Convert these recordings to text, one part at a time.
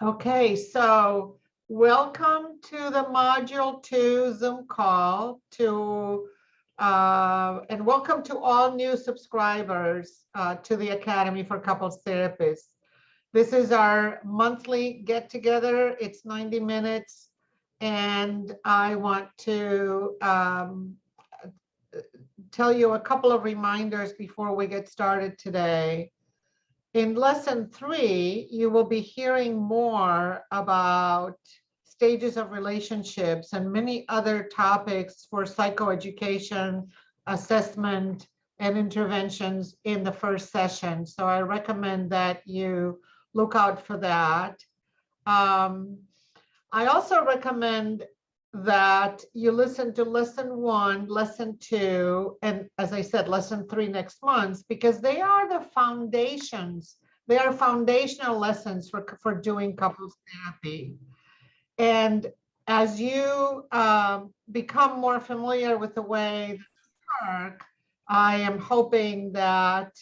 Okay, so welcome to the Module 2 Zoom call and welcome to all new subscribers to the Academy for Couples Therapists. This is our monthly get-together. It's 90 minutes, and I want to tell you a couple of reminders before we get started today. In lesson 3, you will be hearing more about stages of relationships and many other topics for psychoeducation, assessment, and interventions in the first session. So I recommend that you look out for that. I also recommend that you listen to lesson 1, lesson 2, and as I said, lesson 3 next month, because they are the foundations. They are foundational lessons for doing couples therapy. And as you become more familiar with the way they work, I am hoping that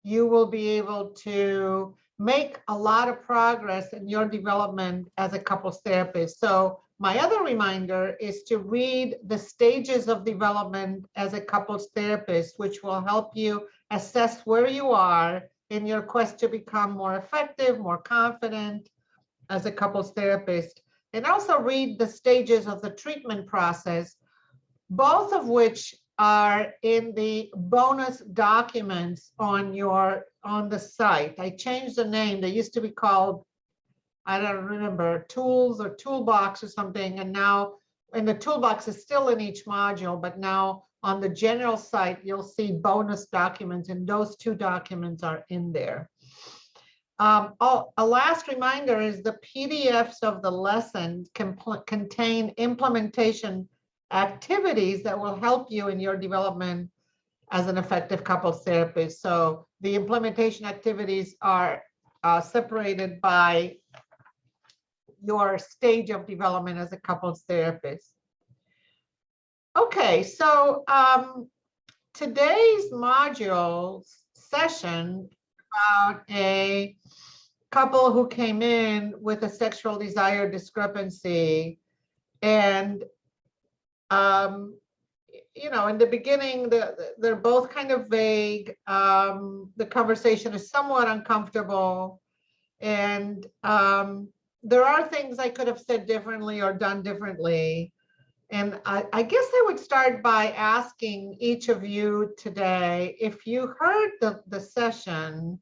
you will be able to make a lot of progress in your development as a couples therapist. So my other reminder is to read The Stages of Development as a Couples Therapist, which will help you assess where you are in your quest to become more effective, more confident as a couples therapist. And also read The Stages of the Treatment Process, both of which are in the bonus documents on the site. I changed the name. They used to be called, I don't remember, tools or toolbox or something. And now, and the toolbox is still in each module, but now on the general site, you'll see bonus documents, and those 2 documents are in there. A last reminder is the PDFs of the lesson contain implementation activities that will help you in your development as an effective couples therapist. So the implementation activities are separated by your stage of development as a couples therapist. Okay, so today's module session about a couple who came in with a sexual desire discrepancy. And you know, in the beginning, they're both kind of vague. The conversation is somewhat uncomfortable, and there are things I could have said differently or done differently. And I guess I would start by asking each of you today, if you heard the session,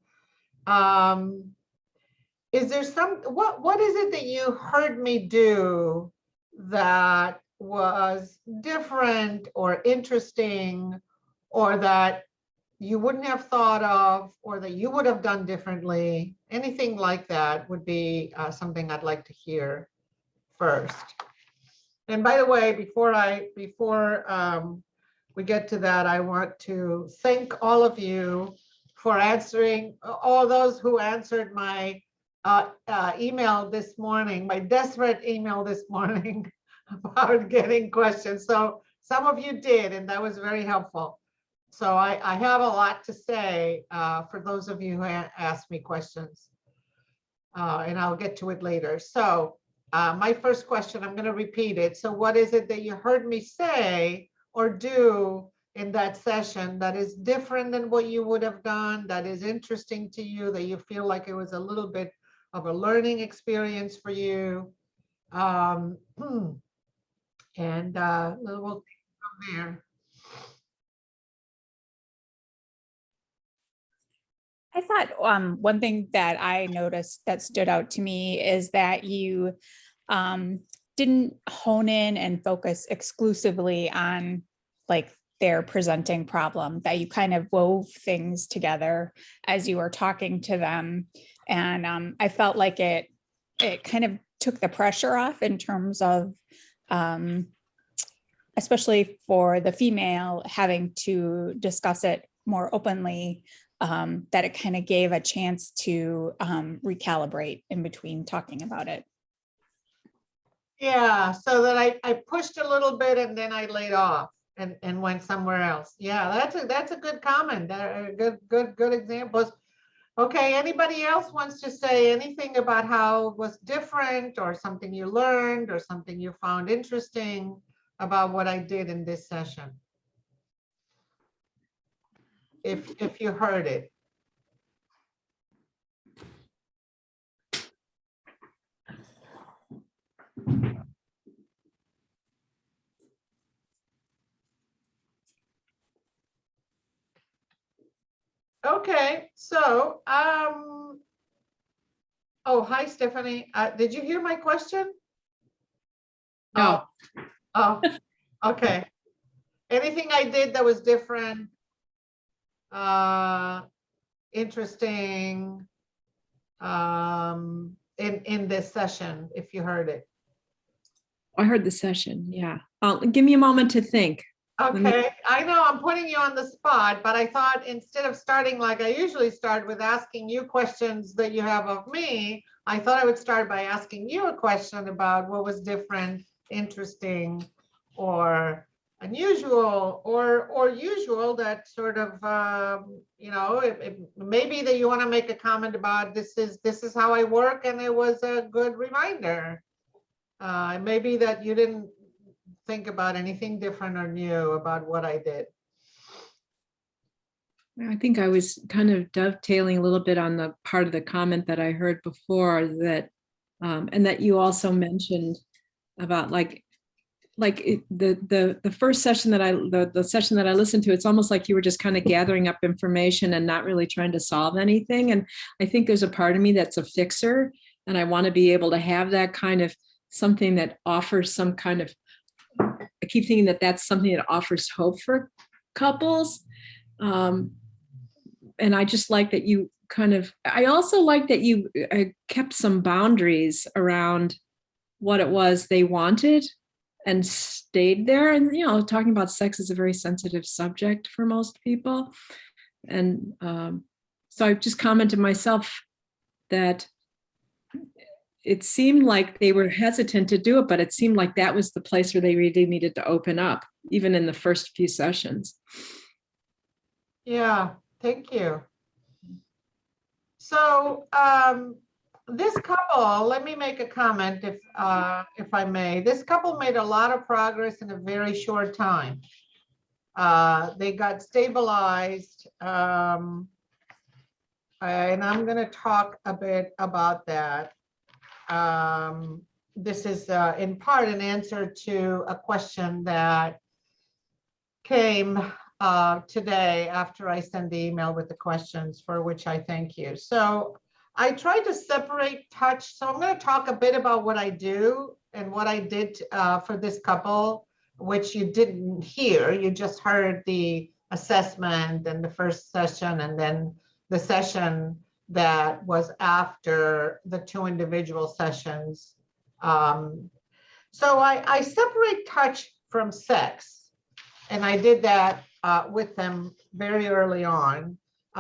is there what is it that you heard me do that was different or interesting, or that you wouldn't have thought of, or that you would have done differently? Anything like that would be something I'd like to hear first. And by the way, before we get to that, I want to thank all of you for answering, all those who answered my email this morning, my desperate email this morning about getting questions. So some of you did, and that was very helpful. So I have a lot to say for those of you who asked me questions, and I'll get to it later. So my first question, I'm going to repeat it. So what is it that you heard me say or do in that session that is different than what you would have done, that is interesting to you, that you feel like it was a little bit of a learning experience for you? And we'll take it from there. I thought one thing that I noticed that stood out to me is that you didn't hone in and focus exclusively on like their presenting problem, that you kind of wove things together as you were talking to them. And I felt like it kind of took the pressure off in terms of, especially for the female, having to discuss it more openly, that it kind of gave a chance to recalibrate in between talking about it. Yeah, so that I pushed a little bit and then I laid off and went somewhere else. Yeah, that's a good comment. Good examples. Okay, anybody else wants to say anything about how it was different or something you learned or something you found interesting about what I did in this session? If you heard it. Okay, so, oh, hi, Stephanie. Did you hear my question? No. Oh, okay. Anything I did that was different, interesting, in this session, if you heard it? I heard the session. Yeah. Give me a moment to think. Okay, I know I'm putting you on the spot, but I thought instead of starting like I usually start with asking you questions that you have of me, I thought I would start by asking you a question about what was different, interesting, or unusual, or usual, that sort of, maybe that you want to make a comment about this is how I work, and it was a good reminder. Maybe that you didn't think about anything different or new about what I did. I think I was kind of dovetailing a little bit on the part of the comment that I heard before, that, and that you also mentioned about the first session that the session that I listened to, it's almost like you were just kind of gathering up information and not really trying to solve anything. And I think there's a part of me that's a fixer, and I want to be able to have that kind of something that offers some kind of, I keep thinking that that's something that offers hope for couples. And I just like that you I also like that you kept some boundaries around what it was they wanted and stayed there. And, talking about sex is a very sensitive subject for most people. And so I just commented myself that it seemed like they were hesitant to do it, but it seemed like that was the place where they really needed to open up, even in the first few sessions. Yeah, thank you. So this couple, let me make a comment if I may. This couple made a lot of progress in a very short time. They got stabilized, and I'm going to talk a bit about that. This is in part an answer to a question that came today after I sent the email with the questions, for which I thank you. So I tried to separate touch. So I'm going to talk a bit about what I do and what I did for this couple, which you didn't hear. You just heard the assessment and the first session, and then the session that was after the two individual sessions. So I separate touch from sex, and I did that with them very early on.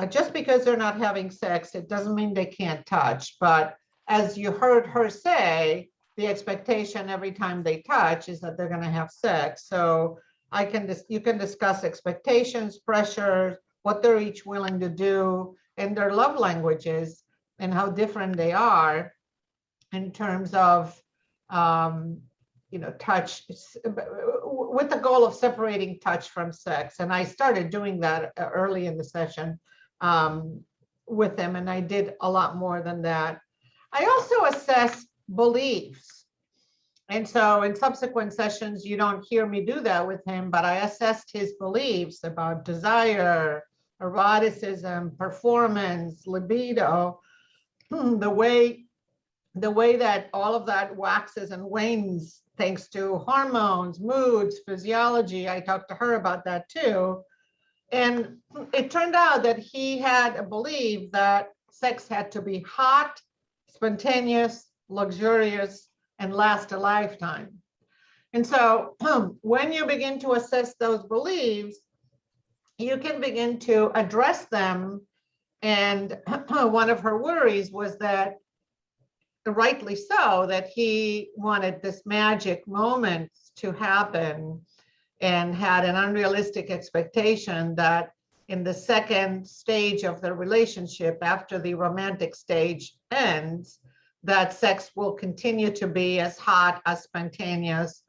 Just because they're not having sex, it doesn't mean they can't touch. But as you heard her say, the expectation every time they touch is that they're going to have sex. So you can discuss expectations, pressures, what they're each willing to do, and their love languages, and how different they are in terms of touch, with the goal of separating touch from sex. And I started doing that early in the session with them, and I did a lot more than that. I also assess beliefs. And so in subsequent sessions, you don't hear me do that with him, but I assessed his beliefs about desire, eroticism, performance, libido, the way that all of that waxes and wanes thanks to hormones, moods, physiology. I talked to her about that too. And it turned out that he had a belief that sex had to be hot, spontaneous, luxurious, and last a lifetime. And so when you begin to assess those beliefs, you can begin to address them. And one of her worries was that, rightly so, that he wanted this magic moment to happen and had an unrealistic expectation that in the second stage of the relationship, after the romantic stage ends, that sex will continue to be as hot, as spontaneous,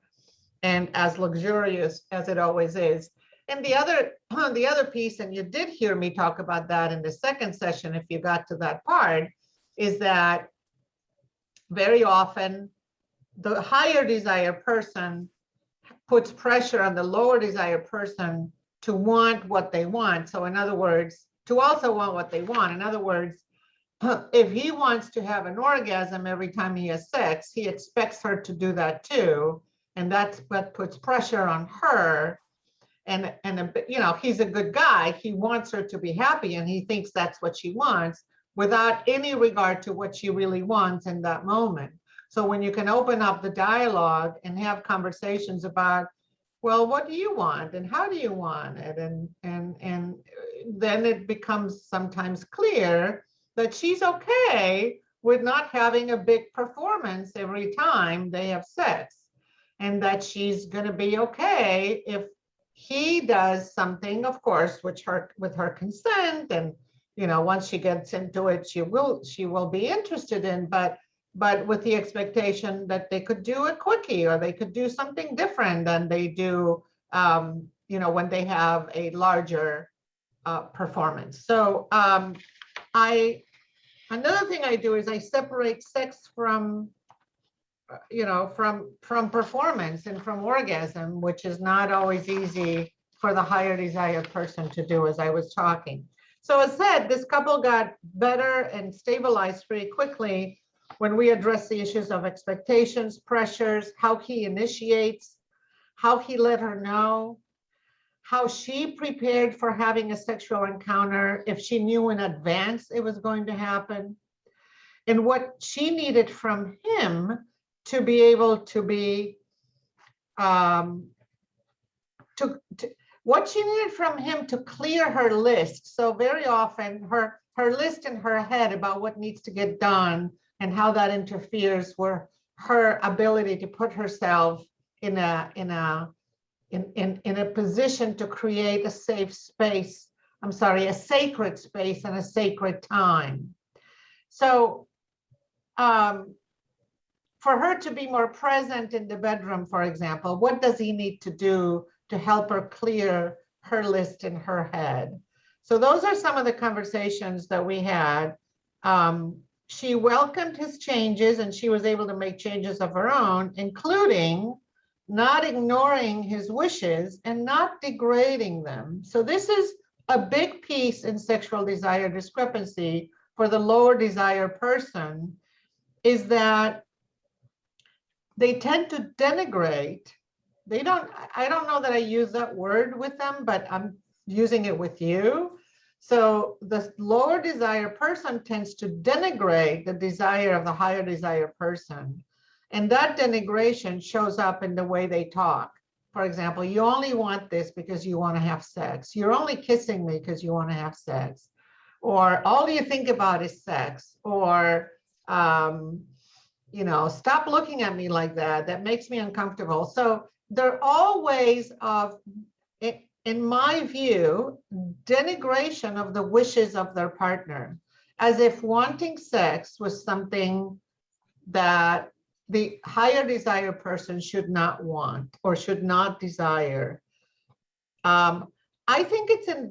and as luxurious as it always is. And the other piece, and you did hear me talk about that in the second session, if you got to that part, is that very often the higher desire person puts pressure on the lower desire person to want what they want. So in other words, to also want what they want. In other words, if he wants to have an orgasm every time he has sex, he expects her to do that too. And that's what puts pressure on her. And you know, he's a good guy. He wants her to be happy, and he thinks that's what she wants without any regard to what she really wants in that moment. So when you can open up the dialogue and have conversations about, well, what do you want and how do you want it? And then it becomes sometimes clear that she's okay with not having a big performance every time they have sex, and that she's going to be okay if he does something, of course, with her consent, and you know, once she gets into it, she will be interested in, but with the expectation that they could do a quickie, or they could do something different than they do, you know, when they have a larger performance. So another thing I do is I separate sex from, you know, from performance and from orgasm, which is not always easy for the higher desire person to do, as I was talking. So as said, this couple got better and stabilized pretty quickly when we address the issues of expectations, pressures, how he initiates, how he let her know, how she prepared for having a sexual encounter if she knew in advance it was going to happen, and what she needed from him to be able to be, what she needed from him to clear her list. So very often her list in her head about what needs to get done and how that interferes with her ability to put herself in a position to create a safe space, a sacred space and a sacred time. So for her to be more present in the bedroom, for example, what does he need to do to help her clear her list in her head? So those are some of the conversations that we had. She welcomed his changes, and she was able to make changes of her own, including not ignoring his wishes and not degrading them. So this is a big piece in sexual desire discrepancy for the lower desire person, is that they tend to denigrate. I don't know that I use that word with them, but I'm using it with you. So the lower desire person tends to denigrate the desire of the higher desire person. And that denigration shows up in the way they talk. For example, you only want this because you want to have sex. You're only kissing me because you want to have sex. Or all you think about is sex. Or, you know, stop looking at me like that. That makes me uncomfortable. So they're all ways of, in my view, denigration of the wishes of their partner, as if wanting sex was something that the higher desire person should not want or should not desire. I think it's a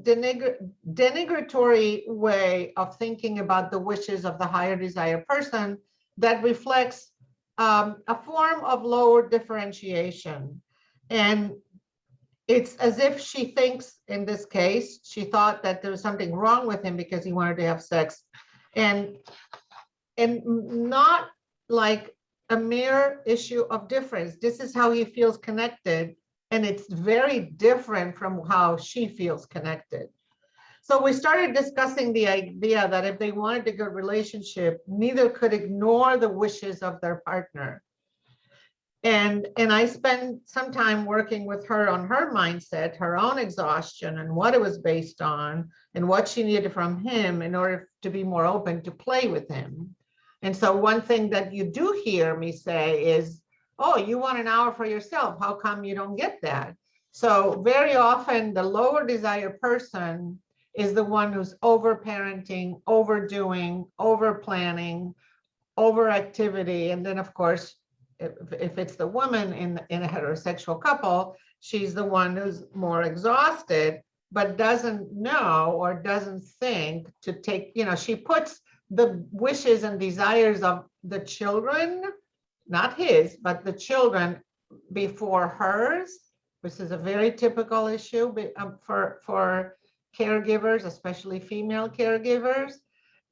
denigratory way of thinking about the wishes of the higher desire person that reflects a form of lower differentiation. And it's as if she thinks, in this case, she thought that there was something wrong with him because he wanted to have sex, and not like a mere issue of difference. This is how he feels connected, and it's very different from how she feels connected. So we started discussing the idea that if they wanted a good relationship, neither could ignore the wishes of their partner. And I spent some time working with her on her mindset, her own exhaustion, and what it was based on, and what she needed from him in order to be more open to play with him. And so one thing that you do hear me say is, oh, you want an hour for yourself. How come you don't get that? So very often the lower desire person is the one who's over parenting, overdoing, over planning, overactivity. And then of course, if it's the woman in a heterosexual couple, she's the one who's more exhausted, but doesn't know or doesn't think to take, she puts the wishes and desires of the children, not his, but the children before hers, which is a very typical issue for caregivers, especially female caregivers.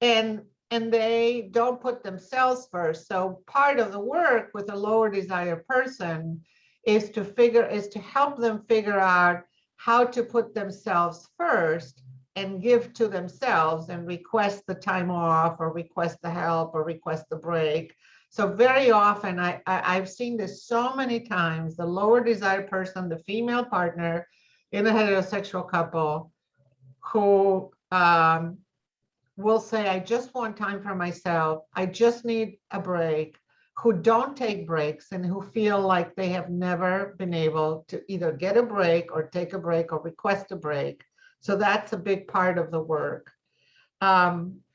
And they don't put themselves first. So part of the work with a lower desire person is to help them figure out how to put themselves first and give to themselves and request the time off or request the help or request the break. So very often, I've seen this so many times, the lower desire person, the female partner in a heterosexual couple who will say, I just want time for myself. I just need a break, who don't take breaks and who feel like they have never been able to either get a break or take a break or request a break. So that's a big part of the work.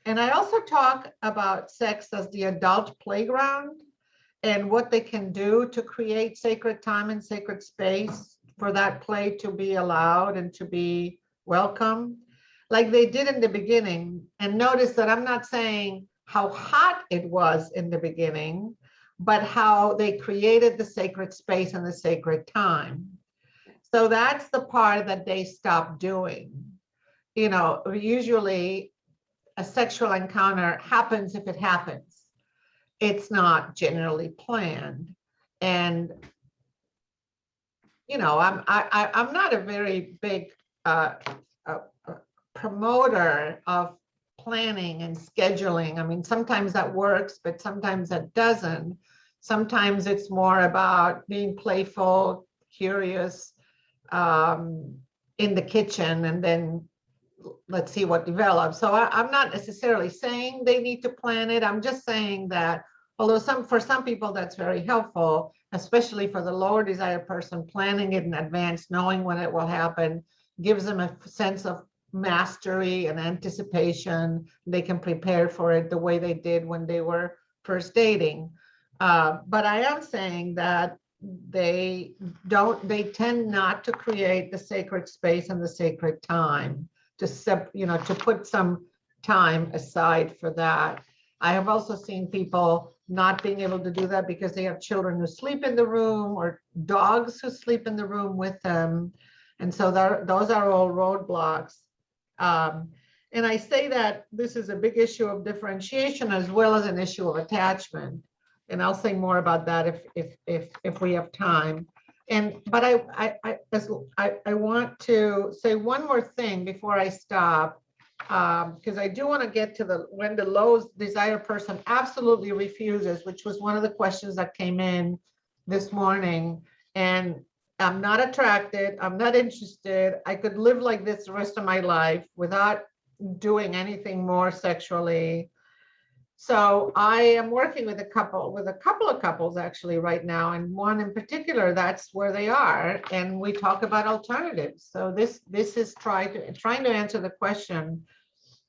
And I also talk about sex as the adult playground and what they can do to create sacred time and sacred space for that play to be allowed and to be welcome, like they did in the beginning. And notice that I'm not saying how hot it was in the beginning, but how they created the sacred space and the sacred time. So that's the part that they stopped doing. Usually a sexual encounter happens if it happens. It's not generally planned. And, I'm not a very big promoter of planning and scheduling. I mean, sometimes that works, but sometimes that doesn't. Sometimes it's more about being playful, curious, in the kitchen, and then let's see what develops. So I'm not necessarily saying they need to plan it. I'm just saying that although for some people that's very helpful, especially for the lower desire person, planning it in advance, knowing when it will happen, gives them a sense of mastery and anticipation. They can prepare for it the way they did when they were first dating. But I am saying that they tend not to create the sacred space and the sacred time to put some time aside for that. I have also seen people not being able to do that because they have children who sleep in the room or dogs who sleep in the room with them. And so those are all roadblocks. And I say that this is a big issue of differentiation as well as an issue of attachment. And I'll say more about that if we have time. But I want to say one more thing before I stop, because I do want to get to when the low desire person absolutely refuses, which was one of the questions that came in this morning. And I'm not attracted, I'm not interested, I could live like this the rest of my life without doing anything more sexually. So I am working with a couple of couples actually right now, and one in particular, that's where they are, and we talk about alternatives. So this is trying to answer the question.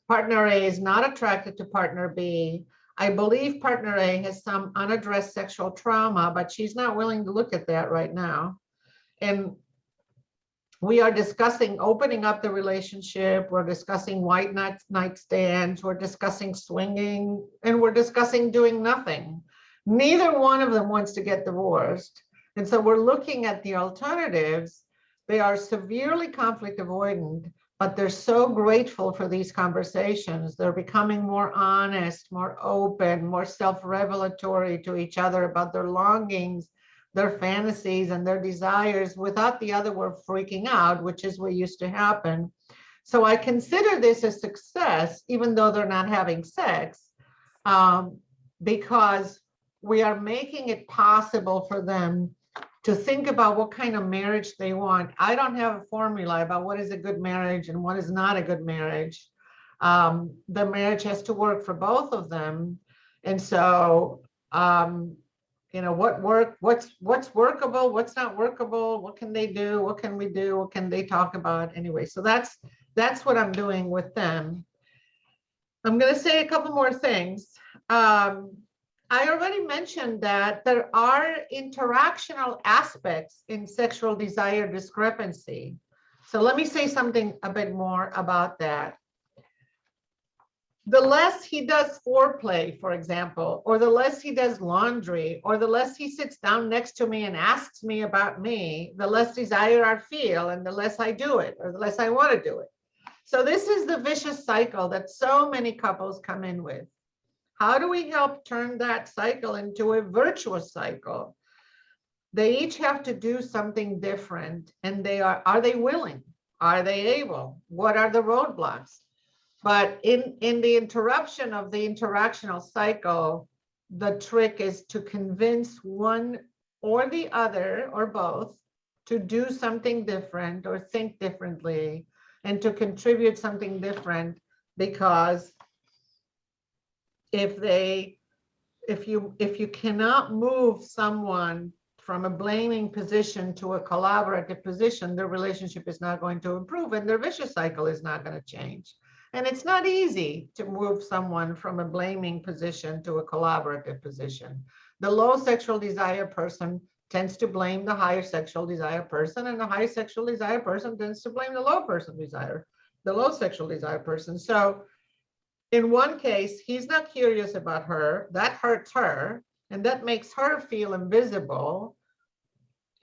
Partner A is not attracted to partner B. I believe partner A has some unaddressed sexual trauma, but she's not willing to look at that right now. And we are discussing opening up the relationship. We're discussing white nightstands. We're discussing swinging, and we're discussing doing nothing. Neither one of them wants to get divorced. And so we're looking at the alternatives. They are severely conflict avoidant, but they're so grateful for these conversations. They're becoming more honest, more open, more self-revelatory to each other about their longings, their fantasies, and their desires without the other one freaking out, which is what used to happen. So I consider this a success, even though they're not having sex, because we are making it possible for them to think about what kind of marriage they want. I don't have a formula about what is a good marriage and what is not a good marriage. The marriage has to work for both of them. And so, what's workable, what's not workable, what can they do, what can we do, what can they talk about anyway. So that's that's what I'm doing with them. I'm going to say a couple more things. I already mentioned that there are interactional aspects in sexual desire discrepancy. So let me say something a bit more about that. The less he does foreplay, for example, or the less he does laundry, or the less he sits down next to me and asks me about me, the less desire I feel and the less I do it, or the less I want to do it. So this is the vicious cycle that so many couples come in with. How do we help turn that cycle into a virtuous cycle? They each have to do something different, and are they willing? Are they able? What are the roadblocks? But in the interruption of the interactional cycle, the trick is to convince one or the other or both to do something different or think differently and to contribute something different, because if you cannot move someone from a blaming position to a collaborative position, their relationship is not going to improve and their vicious cycle is not going to change. And it's not easy to move someone from a blaming position to a collaborative position. The low sexual desire person tends to blame the higher sexual desire person, and the high sexual desire person tends to blame the low sexual desire person. So in one case, he's not curious about her, that hurts her, and that makes her feel invisible.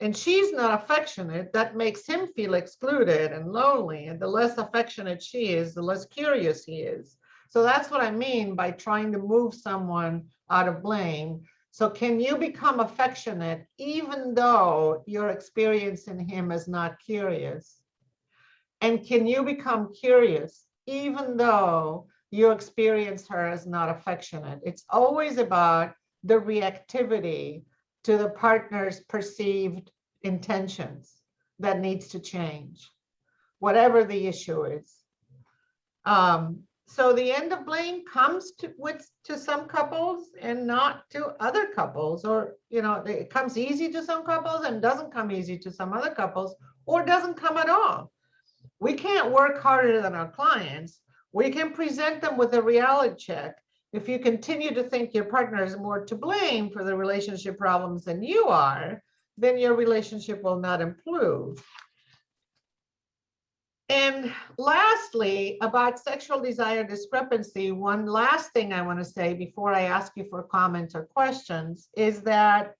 And she's not affectionate, that makes him feel excluded and lonely. And the less affectionate she is, the less curious he is. So that's what I mean by trying to move someone out of blame. So can you become affectionate even though you're experiencing him as not curious? And can you become curious even though you experience her as not affectionate? It's always about the reactivity to the partner's perceived intentions that needs to change, whatever the issue is. So the end of blame comes to some couples and not to other couples, or it comes easy to some couples and doesn't come easy to some other couples, or doesn't come at all. We can't work harder than our clients. We can present them with a reality check. If you continue to think your partner is more to blame for the relationship problems than you are, then your relationship will not improve. And lastly, about sexual desire discrepancy, one last thing I want to say before I ask you for comments or questions is that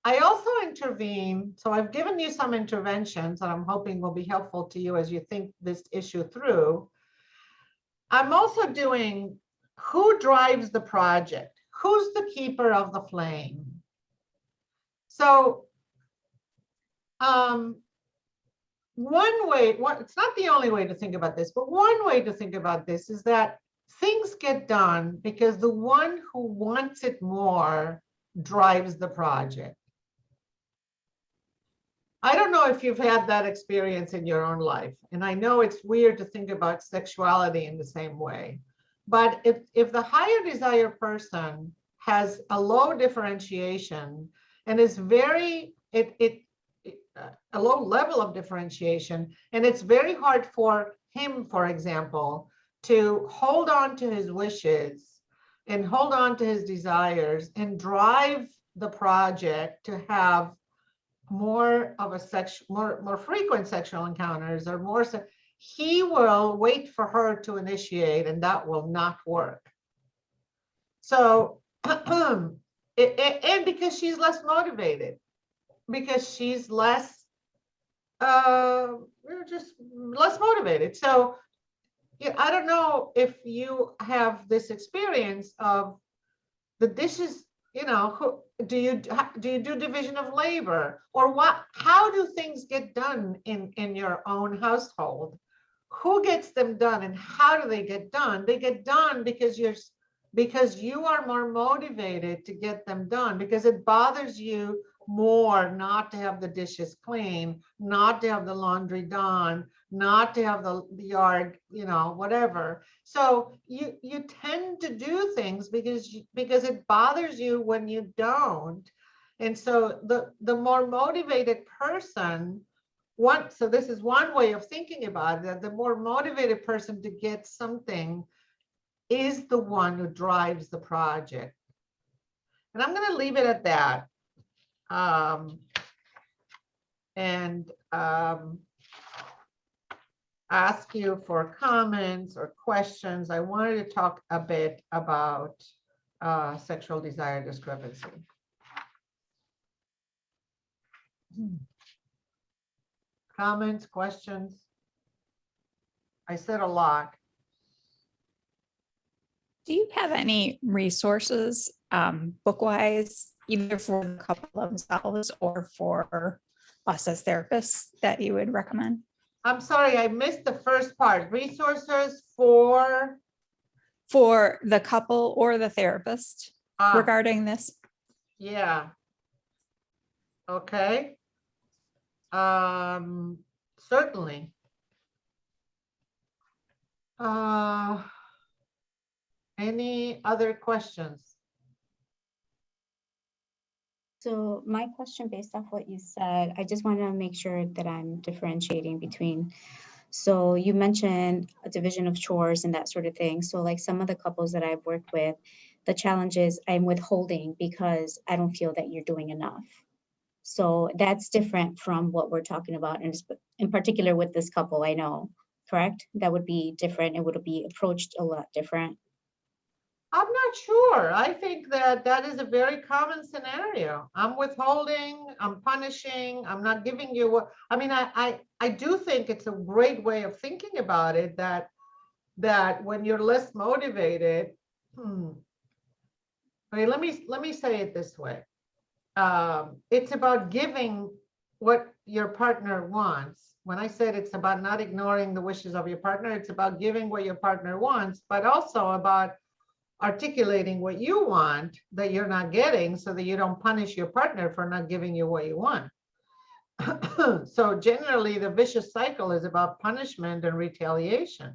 I also intervene. So I've given you some interventions that I'm hoping will be helpful to you as you think this issue through. I'm also doing who drives the project? Who's the keeper of the flame? So one way, it's not the only way to think about this, but one way to think about this is that things get done because the one who wants it more drives the project. I don't know if you've had that experience in your own life, and I know it's weird to think about sexuality in the same way, but if the higher desire person has a low differentiation and is a low level of differentiation, and it's very hard for him, for example, to hold on to his wishes and hold on to his desires and drive the project to have more of a more frequent sexual encounters, or more, he will wait for her to initiate, and that will not work. So and because she's less motivated, because she's less just less motivated. So I don't know if you have this experience of the dishes, do you do division of labor, or how do things get done in your own household? Who gets them done and how do they get done? They get done because you are more motivated to get them done, because it bothers you more not to have the dishes clean, not to have the laundry done, not to have the yard, whatever. So you tend to do things because it bothers you when you don't. And so the more motivated person so this is one way of thinking about it, that the more motivated person to get something is the one who drives the project. And I'm going to leave it at that. And ask you for comments or questions. I wanted to talk a bit about sexual desire discrepancy. Comments, questions? I said a lot. Do you have any resources, book-wise, either for the couple themselves or for us as therapists that you would recommend? I'm sorry, I missed the first part. Resources for the couple or the therapist regarding this? Yeah. Okay. Certainly. Any other questions? So my question, based off what you said, I just want to make sure that I'm differentiating between, so you mentioned a division of chores and that sort of thing. So like some of the couples that I've worked with, the challenge is I'm withholding because I don't feel that you're doing enough. So that's different from what we're talking about. And in particular with this couple, I know, correct? That would be different. It would be approached a lot different. I'm not sure. I think that that is a very common scenario. I'm withholding, I'm punishing, I'm not giving you what, I mean, I do think it's a great way of thinking about it, that when you're less motivated, okay, let me say it this way. It's about giving what your partner wants. When I said it's about not ignoring the wishes of your partner, it's about giving what your partner wants, but also about articulating what you want that you're not getting so that you don't punish your partner for not giving you what you want. So generally the vicious cycle is about punishment and retaliation.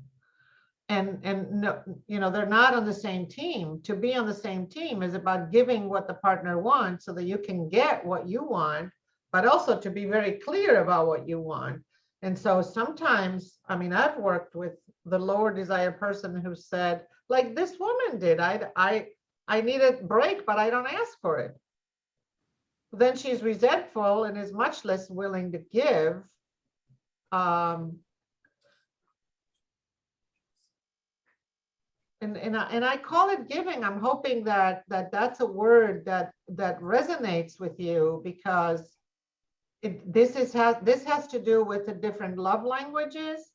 And no, you know, they're not on the same team. To be on the same team is about giving what the partner wants so that you can get what you want, but also to be very clear about what you want. And so sometimes, I mean, I've worked with the lower desire person who said, like this woman did, I need a break, but I don't ask for it. Then she's resentful and is much less willing to give. And I call it giving. I'm hoping that that's a word that resonates with you, because this has to do with the different love languages.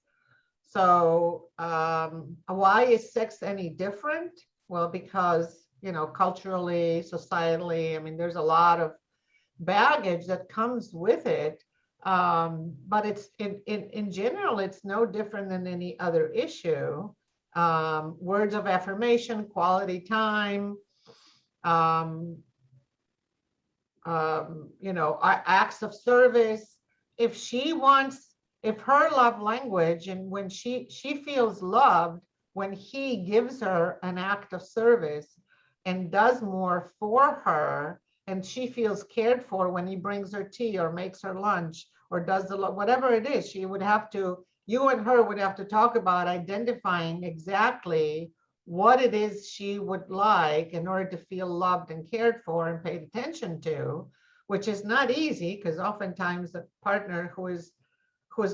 So why is sex any different? Well, because, you know, culturally, societally, I mean, there's a lot of baggage that comes with it. But it's in general, it's no different than any other issue. Words of affirmation, quality time, you know, acts of service. If her love language, and when she feels loved when he gives her an act of service and does more for her, and she feels cared for when he brings her tea or makes her lunch or does whatever it is, you and her would have to talk about identifying exactly what it is she would like in order to feel loved and cared for and paid attention to, which is not easy, because oftentimes the partner who is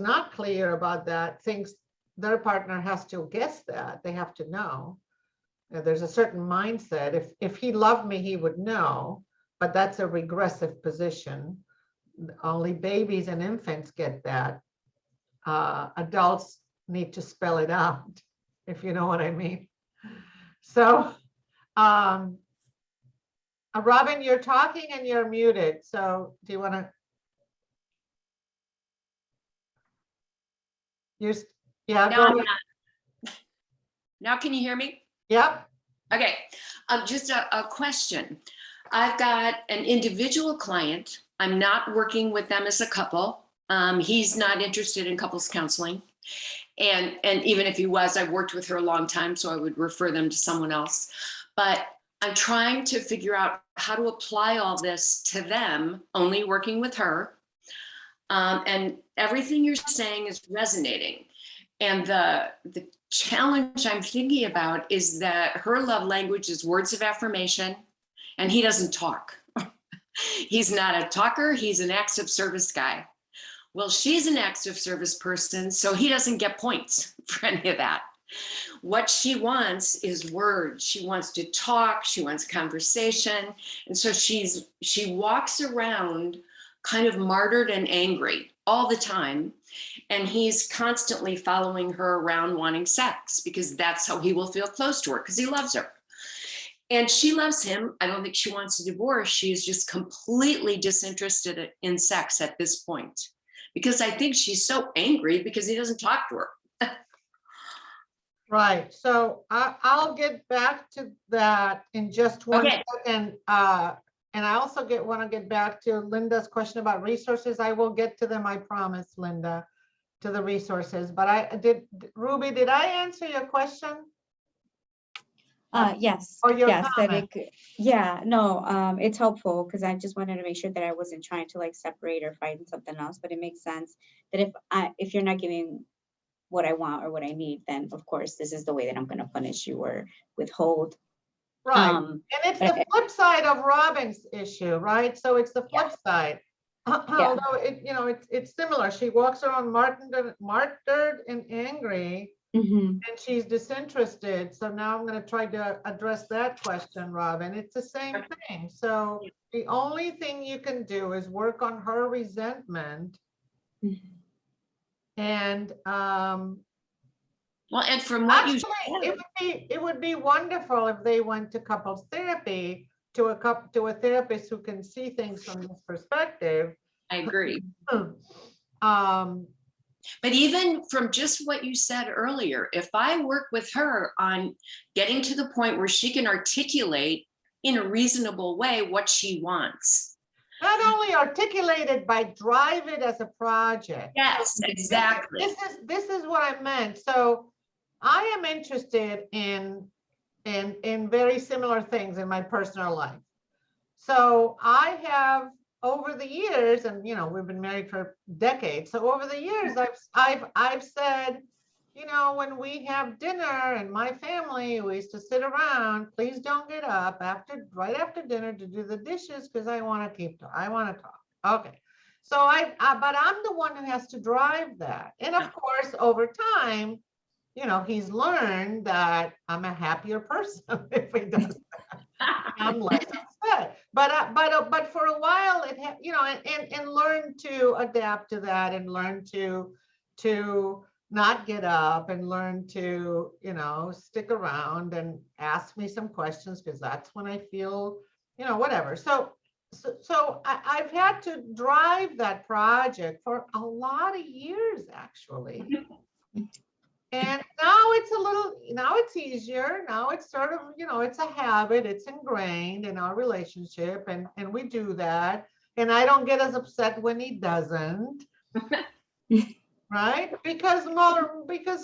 not clear about that thinks their partner has to guess that. They have to know. There's a certain mindset. If he loved me, he would know, but that's a regressive position. Only babies and infants get that. Adults need to spell it out, if you know what I mean. So, Robin, you're talking and you're muted. So do you want to? Yeah, No, go I'm ahead. not. Now can you hear me? Yep. Okay, just a question. I've got an individual client. I'm not working with them as a couple. He's not interested in couples counseling. And even if he was, I've worked with her a long time, so I would refer them to someone else. But I'm trying to figure out how to apply all this to them, only working with her. And everything you're saying is resonating. And the challenge I'm thinking about is that her love language is words of affirmation, and he doesn't talk. He's not a talker, he's an acts of service guy. Well, she's an acts of service person, so he doesn't get points for any of that. What she wants is words. She wants to talk, she wants conversation. And so she walks around kind of martyred and angry all the time. And he's constantly following her around wanting sex, because that's how he will feel close to her, because he loves her. And she loves him. I don't think she wants a divorce. She is just completely disinterested in sex at this point, because I think she's so angry because he doesn't talk to her. Right, so I'll get back to that in just one second. And I also want to get back to Linda's question about resources. I will get to them, I promise, Linda, to the resources. But Ruby, did I answer your question? Yes. Or your yes, comment? It's helpful, because I just wanted to make sure that I wasn't trying to like separate or find something else. But it makes sense that if you're not giving what I want or what I need, then of course this is the way that I'm going to punish you or withhold. Right, and it's the flip side of Robin's issue, right? So it's the flip side. Although it's similar. She walks around martyred and angry, and she's disinterested. So now I'm going to try to address that question, Robin. It's the same thing. So the only thing you can do is work on her resentment. And well, and from what you said, it would be wonderful if they went to couples therapy, to a therapist who can see things from this perspective. I agree. But even from just what you said earlier, if I work with her on getting to the point where she can articulate in a reasonable way what she wants. Not only articulate it, but drive it as a project. Yes, exactly. This is what I meant. So I am interested in very similar things in my personal life. So I have, over the years, and we've been married for decades. So over the years, I've said, when we have dinner and my family, we used to sit around. Please don't get up right after dinner to do the dishes, because I want to talk. Okay. So but I'm the one who has to drive that. And of course, over time, he's learned that I'm a happier person if he does that. I'm less upset. But for a while, and learn to adapt to that, and learn to not get up, and learn to, stick around and ask me some questions, because that's when I feel, whatever. So I've had to drive that project for a lot of years, actually. And now it's easier. Now it's sort of, it's a habit. It's ingrained in our relationship, and we do that. And I don't get as upset when he doesn't. Right? Because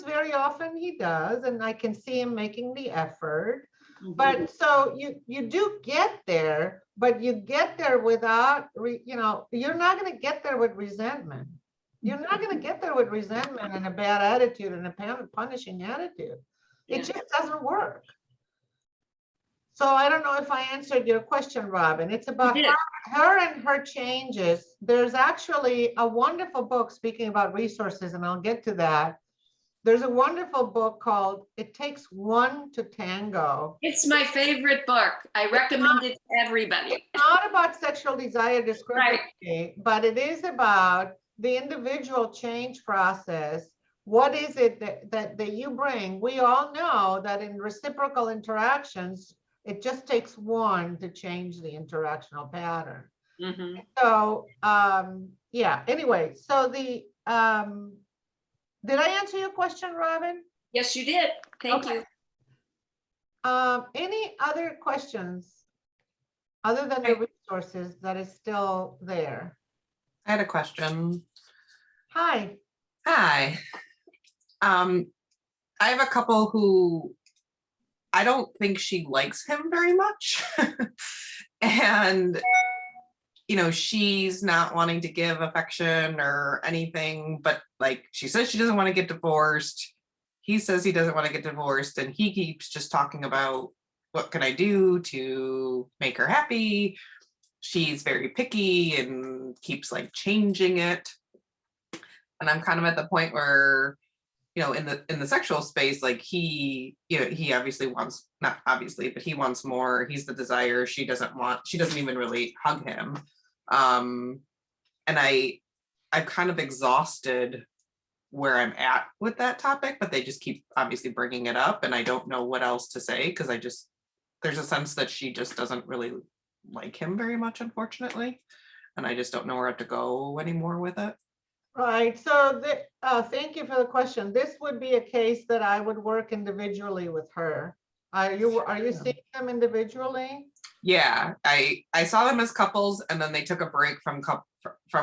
very often he does, and I can see him making the effort. But so you do get there, but you get there without, you're not going to get there with resentment. You're not going to get there with resentment and a bad attitude and a punishing attitude. It just doesn't work. So I don't know if I answered your question, Robin. It's about her and her changes. There's actually a wonderful book, speaking about resources, and I'll get to that. There's a wonderful book called It Takes One to Tango. It's my favorite book. I recommend it to everybody. It's not about sexual desire discrepancy, but it is about the individual change process. What is it that you bring? We all know that in reciprocal interactions, it just takes one to change the interactional pattern. So anyway, so did I answer your question, Robin? Yes, you did. Thank you. Any other questions other than the resources that is still there? I had a question. Hi. Hi. I have a couple who I don't think she likes him very much. And she's not wanting to give affection or anything, but like she says she doesn't want to get divorced. He says he doesn't want to get divorced, and he keeps just talking about what can I do to make her happy. She's very picky and keeps like changing it. And I'm kind of at the point where, in the sexual space, like he obviously wants, not obviously, but he wants more. He's the desire. She doesn't even really hug him. And I'm kind of exhausted where I'm at with that topic, but they just keep obviously bringing it up, and I don't know what else to say, because there's a sense that she just doesn't really like him very much, unfortunately, and I just don't know where to go anymore with it. Right, so thank you for the question. This would be a case that I would work individually with her. Are you seeing them individually? Yeah, I saw them as couples, and then they took a break from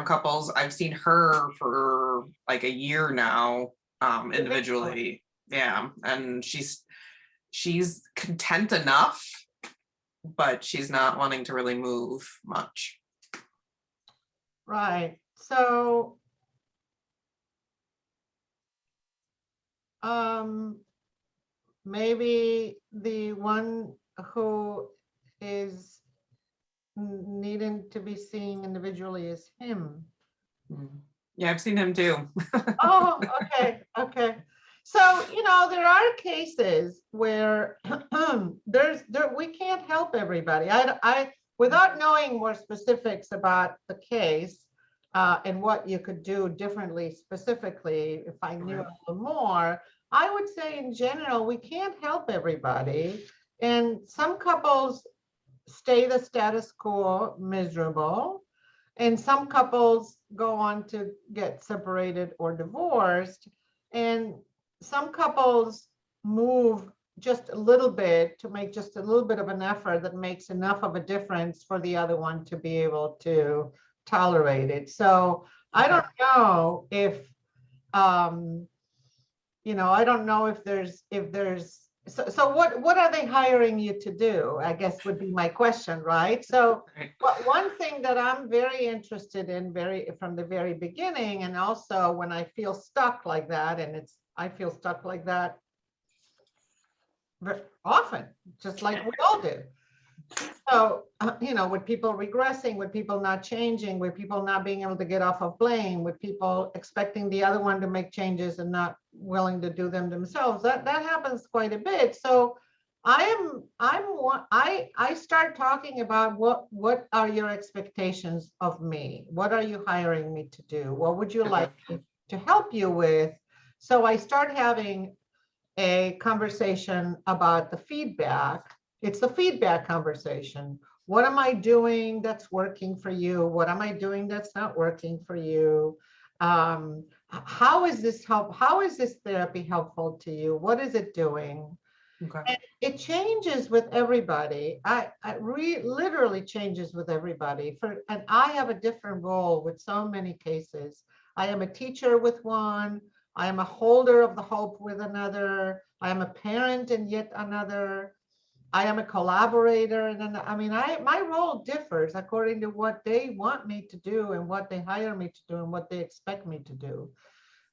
couples. I've seen her for like a year now, individually. Yeah, and she's content enough, but she's not wanting to really move much. Right, so maybe the one who is needing to be seen individually is him. Yeah, I've seen him too. Oh, okay. So, there are cases where we can't help everybody. I without knowing more specifics about the case and what you could do differently specifically, if I knew a little more, I would say in general, we can't help everybody. And some couples stay the status quo miserable. And some couples go on to get separated or divorced. And some couples move just a little bit to make just a little bit of an effort that makes enough of a difference for the other one to be able to tolerate it. So I don't know if, I don't know if there's, so what are they hiring you to do? I guess would be my question, right? So one thing that I'm very interested in from the very beginning, and also when I feel stuck like that, and I feel stuck like that very often, just like we all do. So, with people regressing, with people not changing, with people not being able to get off of blame, with people expecting the other one to make changes and not willing to do them themselves, that happens quite a bit. So I start talking about what are your expectations of me? What are you hiring me to do? What would you like me to help you with? So I start having a conversation about the feedback. It's the feedback conversation. What am I doing that's working for you? What am I doing that's not working for you? How is this therapy helpful to you? What is it doing? Okay. And it changes with everybody. Literally changes with everybody. And I have a different role with so many cases. I am a teacher with one. I am a holder of the hope with another. I am a parent in yet another. I am a collaborator. And then, my role differs according to what they want me to do and what they hire me to do and what they expect me to do.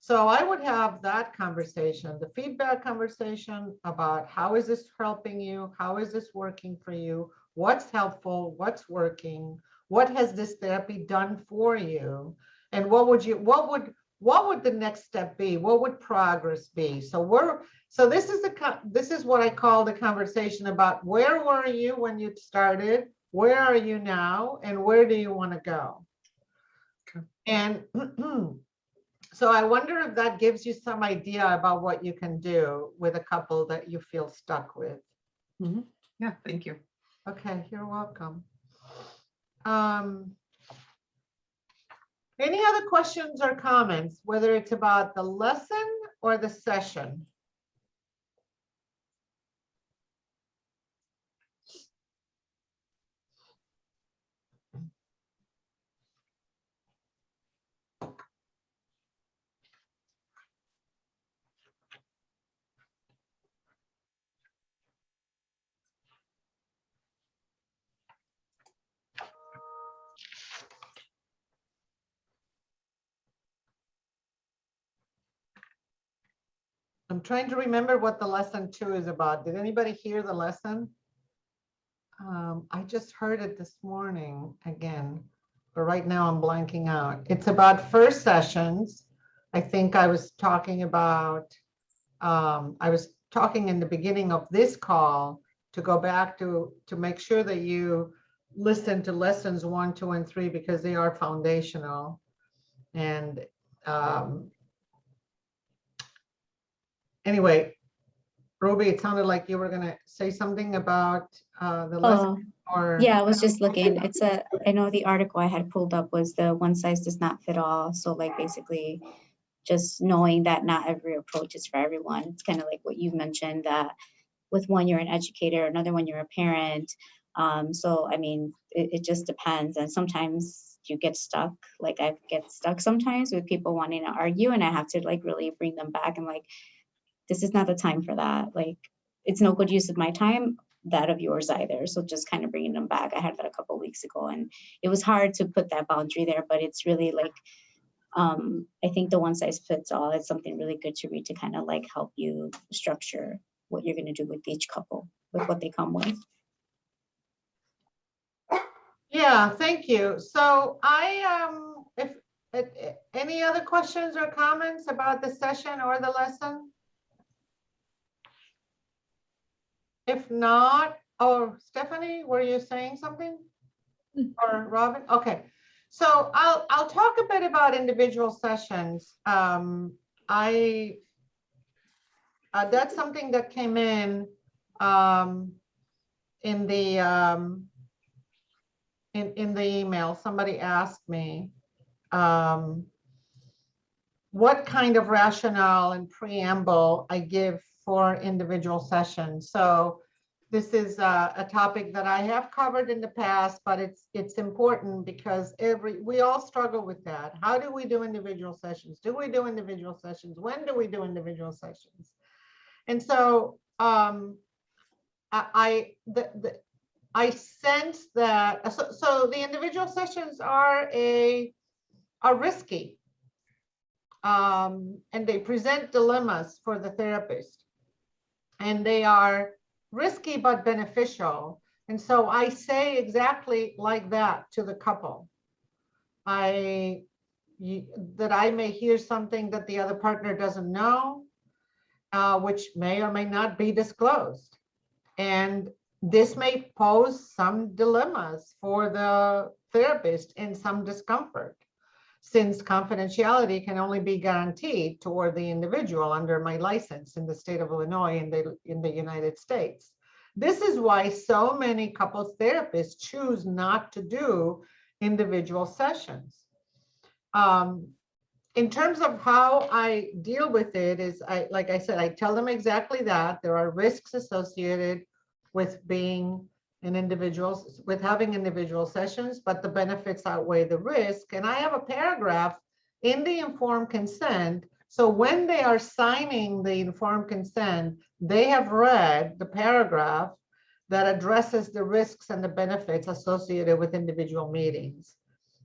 So I would have that conversation, the feedback conversation about how is this helping you? How is this working for you? What's helpful? What's working? What has this therapy done for you? And what would the next step be? What would progress be? So this is what I call the conversation about where were you when you started? Where are you now? And where do you want to go? Okay. And so I wonder if that gives you some idea about what you can do with a couple that you feel stuck with. Mm-hmm. Yeah, thank you. Okay, you're welcome. Any other questions or comments, whether it's about the lesson or the session? I'm trying to remember what the lesson 2 is about. Did anybody hear the lesson? I just heard it this morning again, but right now I'm blanking out. It's about first sessions. I think I was talking about, I was talking in the beginning of this call to go back to make sure that you listen to lessons 1, 2, and 3 because they are foundational. And anyway, Ruby, it sounded like you were going to say something about the lesson. Or Yeah, I was just looking. I know the article I had pulled up was the one size does not fit all. So like basically just knowing that not every approach is for everyone. It's kind of like what you mentioned, that with one you're an educator, another one you're a parent. So I mean, it just depends. And sometimes you get stuck. Like I get stuck sometimes with people wanting to argue, and I have to like really bring them back and like, this is not the time for that. Like, it's no good use of my time, that of yours either. So just kind of bringing them back. I had that a couple of weeks ago, and it was hard to put that boundary there, but it's really like, I think the one size fits all is something really good to read to kind of like help you structure what you're going to do with each couple, with what they come with. yeah, thank you. So if any other questions or comments about the session or the lesson? If not, oh, Stephanie, were you saying something? Or Robin? Okay. So I'll talk a bit about individual sessions. That's something that came in the in the email. Somebody asked me what kind of rationale and preamble I give for individual sessions. So this is a topic that I have covered in the past, but it's important because we all struggle with that. How do we do individual sessions? Do we do individual sessions? When do we do individual sessions? And so I sense that so the individual sessions are risky. And they present dilemmas for the therapist, and they are risky but beneficial. And so I say exactly like that to the couple. That I may hear something that the other partner doesn't know, which may or may not be disclosed. And this may pose some dilemmas for the therapist and some discomfort, since confidentiality can only be guaranteed toward the individual under my license in the state of Illinois in the United States. This is why so many couples therapists choose not to do individual sessions. In terms of how I deal with it is, like I said, I tell them exactly that. There are risks associated with being with having individual sessions, but the benefits outweigh the risk. And I have a paragraph in the informed consent. So when they are signing the informed consent, they have read the paragraph that addresses the risks and the benefits associated with individual meetings.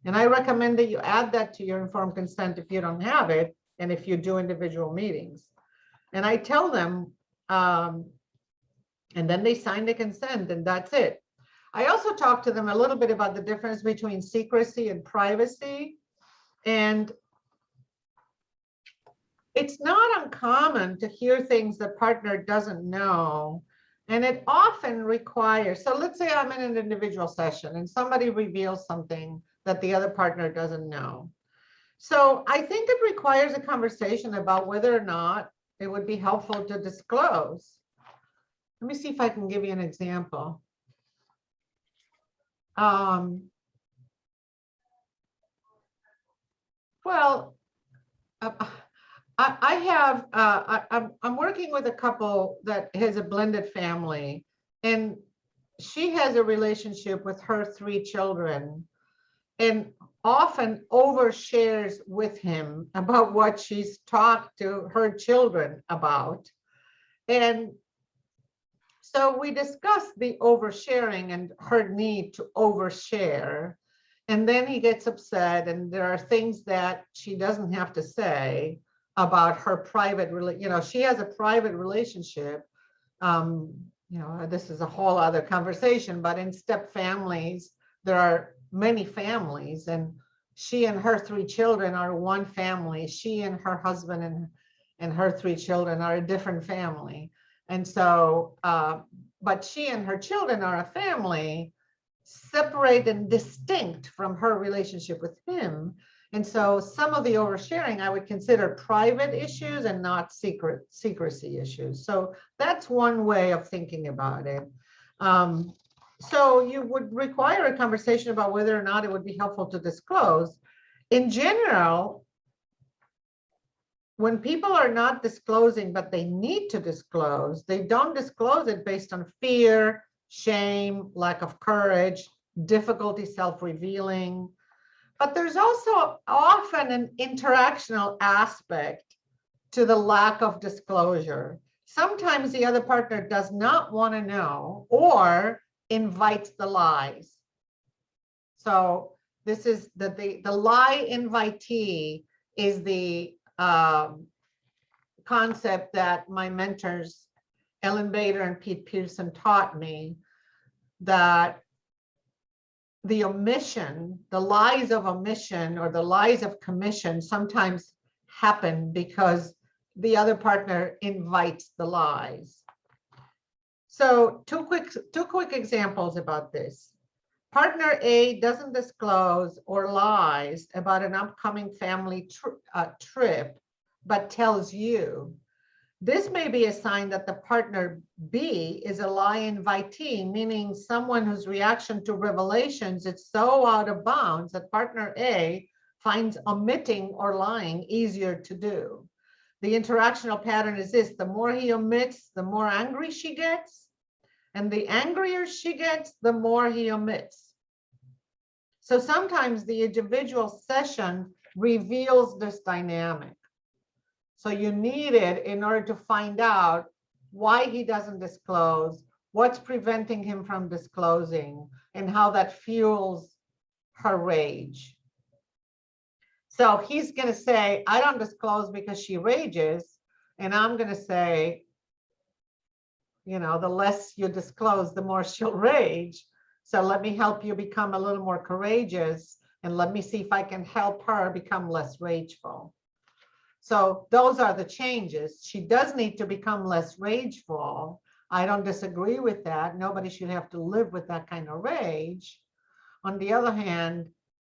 And I recommend that you add that to your informed consent if you don't have it, and if you do individual meetings. And I tell them, and then they sign the consent, and that's it. I also talk to them a little bit about the difference between secrecy and privacy. And it's not uncommon to hear things the partner doesn't know. And it often requires, so let's say I'm in an individual session and somebody reveals something that the other partner doesn't know. So I think it requires a conversation about whether or not it would be helpful to disclose. Let me see if I can give you an example. Well, I'm working with a couple that has a blended family, and she has a relationship with her 3 children and often overshares with him about what she's talked to her children about. And so we discussed the oversharing and her need to overshare. And then he gets upset, and there are things that she doesn't have to say about her private, she has a private relationship. This is a whole other conversation, but in step families, there are many families, and she and her 3 children are one family. She and her husband and her 3 children are a different family. And so, but she and her children are a family separate and distinct from her relationship with him. And so some of the oversharing I would consider private issues and not secrecy issues. So that's one way of thinking about it. So you would require a conversation about whether or not it would be helpful to disclose. In general, when people are not disclosing, but they need to disclose, they don't disclose it based on fear, shame, lack of courage, difficulty self-revealing. But there's also often an interactional aspect to the lack of disclosure. Sometimes the other partner does not want to know or invites the lies. So this is the lie invitee is the concept that my mentors, Ellen Bader and Pete Pearson, taught me, that the omission, the lies of omission or the lies of commission sometimes happen because the other partner invites the lies. So two quick examples about this. Partner A doesn't disclose or lies about an upcoming family trip, but tells you. This may be a sign that the partner B is a lie invitee, meaning someone whose reaction to revelations is so out of bounds that partner A finds omitting or lying easier to do. The interactional pattern is this: the more he omits, the more angry she gets, and the angrier she gets, the more he omits. So sometimes the individual session reveals this dynamic. So you need it in order to find out why he doesn't disclose, what's preventing him from disclosing, and how that fuels her rage. So he's going to say, I don't disclose because she rages. And I'm going to say, the less you disclose, the more she'll rage. So let me help you become a little more courageous, and let me see if I can help her become less rageful. So those are the changes. She does need to become less rageful. I don't disagree with that. Nobody should have to live with that kind of rage. On the other hand,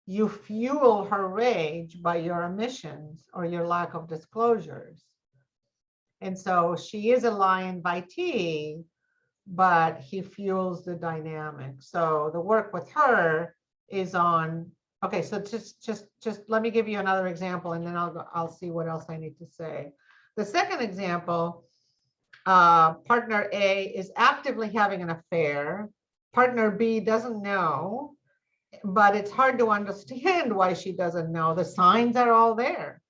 you fuel her rage by your omissions or your lack of disclosures. And so she is a lie invitee, but he fuels the dynamic. So the work with her is on, okay, so just let me give you another example, and then I'll see what else I need to say. The second example, partner A is actively having an affair. Partner B doesn't know, but it's hard to understand why she doesn't know. The signs are all there.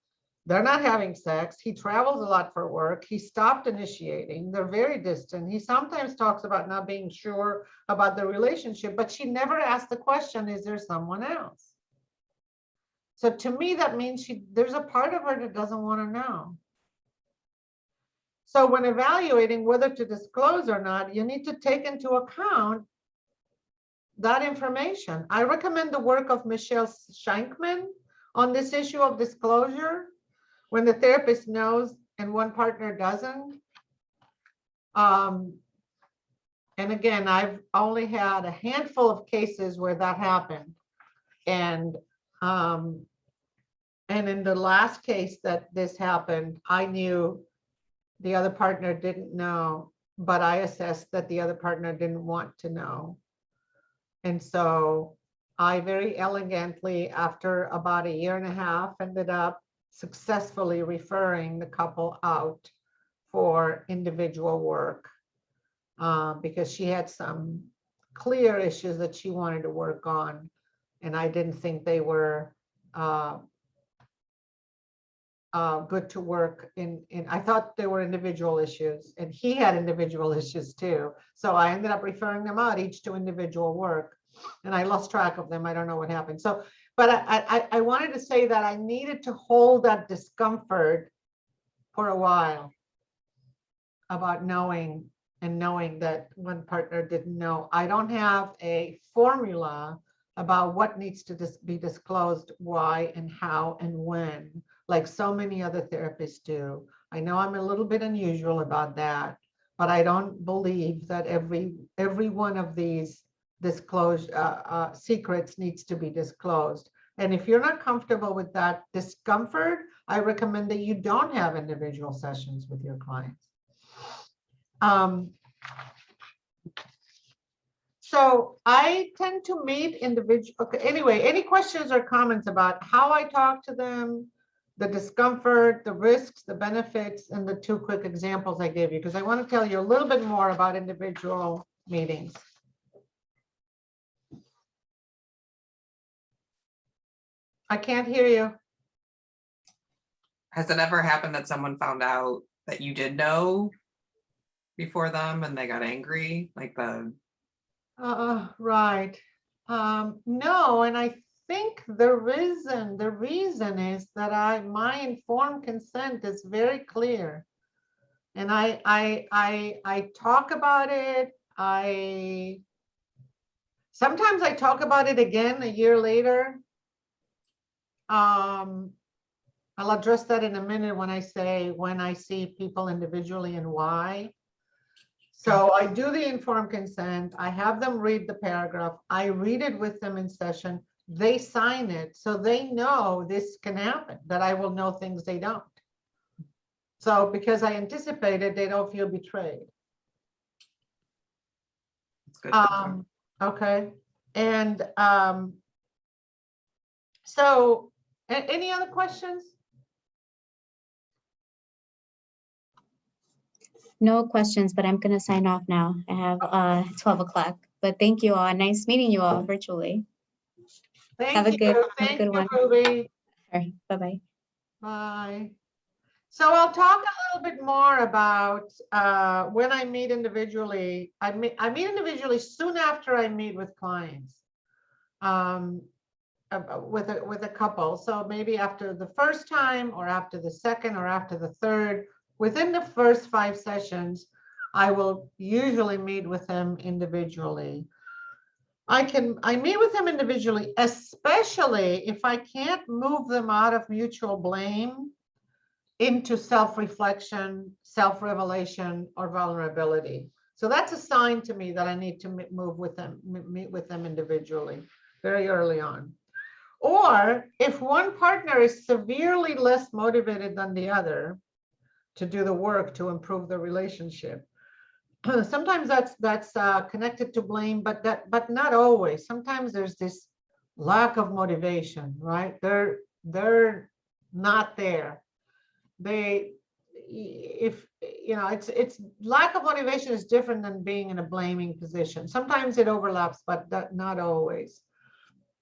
They're not having sex. He travels a lot for work. He stopped initiating. They're very distant. He sometimes talks about not being sure about the relationship, but she never asked the question, is there someone else? So to me, that means there's a part of her that doesn't want to know. So when evaluating whether to disclose or not, you need to take into account that information. I recommend the work of Michelle Shankman on this issue of disclosure, when the therapist knows and one partner doesn't. And again, I've only had a handful of cases where that happened. And in the last case that this happened, I knew the other partner didn't know, but I assessed that the other partner didn't want to know. And so I very elegantly, after about 1.5 years, ended up successfully referring the couple out for individual work because she had some clear issues that she wanted to work on. And I didn't think they were good to work in. I thought they were individual issues, and he had individual issues too. So I ended up referring them out each to individual work, and I lost track of them. I don't know what happened. So, but I wanted to say that I needed to hold that discomfort for a while about knowing that one partner didn't know. I don't have a formula about what needs to be disclosed, why and how and when, like so many other therapists do. I know I'm a little bit unusual about that, but I don't believe that every one of these disclosure secrets needs to be disclosed. And if you're not comfortable with that discomfort, I recommend that you don't have individual sessions with your clients. So I tend to meet individual. Okay, anyway, any questions or comments about how I talk to them, the discomfort, the risks, the benefits, and the 2 quick examples I gave you, because I want to tell you a little bit more about individual meetings. I can't hear you. Has it ever happened that someone found out that you did know before them and they got angry? Like the Right. No, and I think the reason is that my informed consent is very clear. And I talk about it. Sometimes I talk about it again a year later. I'll address that in a minute when I see people individually and why. So I do the informed consent. I have them read the paragraph. I read it with them in session. They sign it. So they know this can happen, that I will know things they don't. So because I anticipated, they don't feel betrayed. it's good. Okay. And so any other questions? No questions, but I'm going to sign off now. I have 12 o'clock. But thank you all. Nice meeting you all virtually. Thank you. Thank you, one. Ruby. All right. Bye-bye. Bye. So I'll talk a little bit more about when I meet individually. I meet individually soon after I meet with clients, with a couple. So maybe after the first time, or after the second, or after the third. Within the first 5 sessions, I will usually meet with them individually. I meet with them individually, especially if I can't move them out of mutual blame into self-reflection, self-revelation, or vulnerability. So that's a sign to me that I need to meet with them individually very early on. Or if one partner is severely less motivated than the other to do the work to improve the relationship, sometimes that's connected to blame, but not always. Sometimes there's this lack of motivation, right? They're not there. If you know, it's lack of motivation is different than being in a blaming position. Sometimes it overlaps, but not always.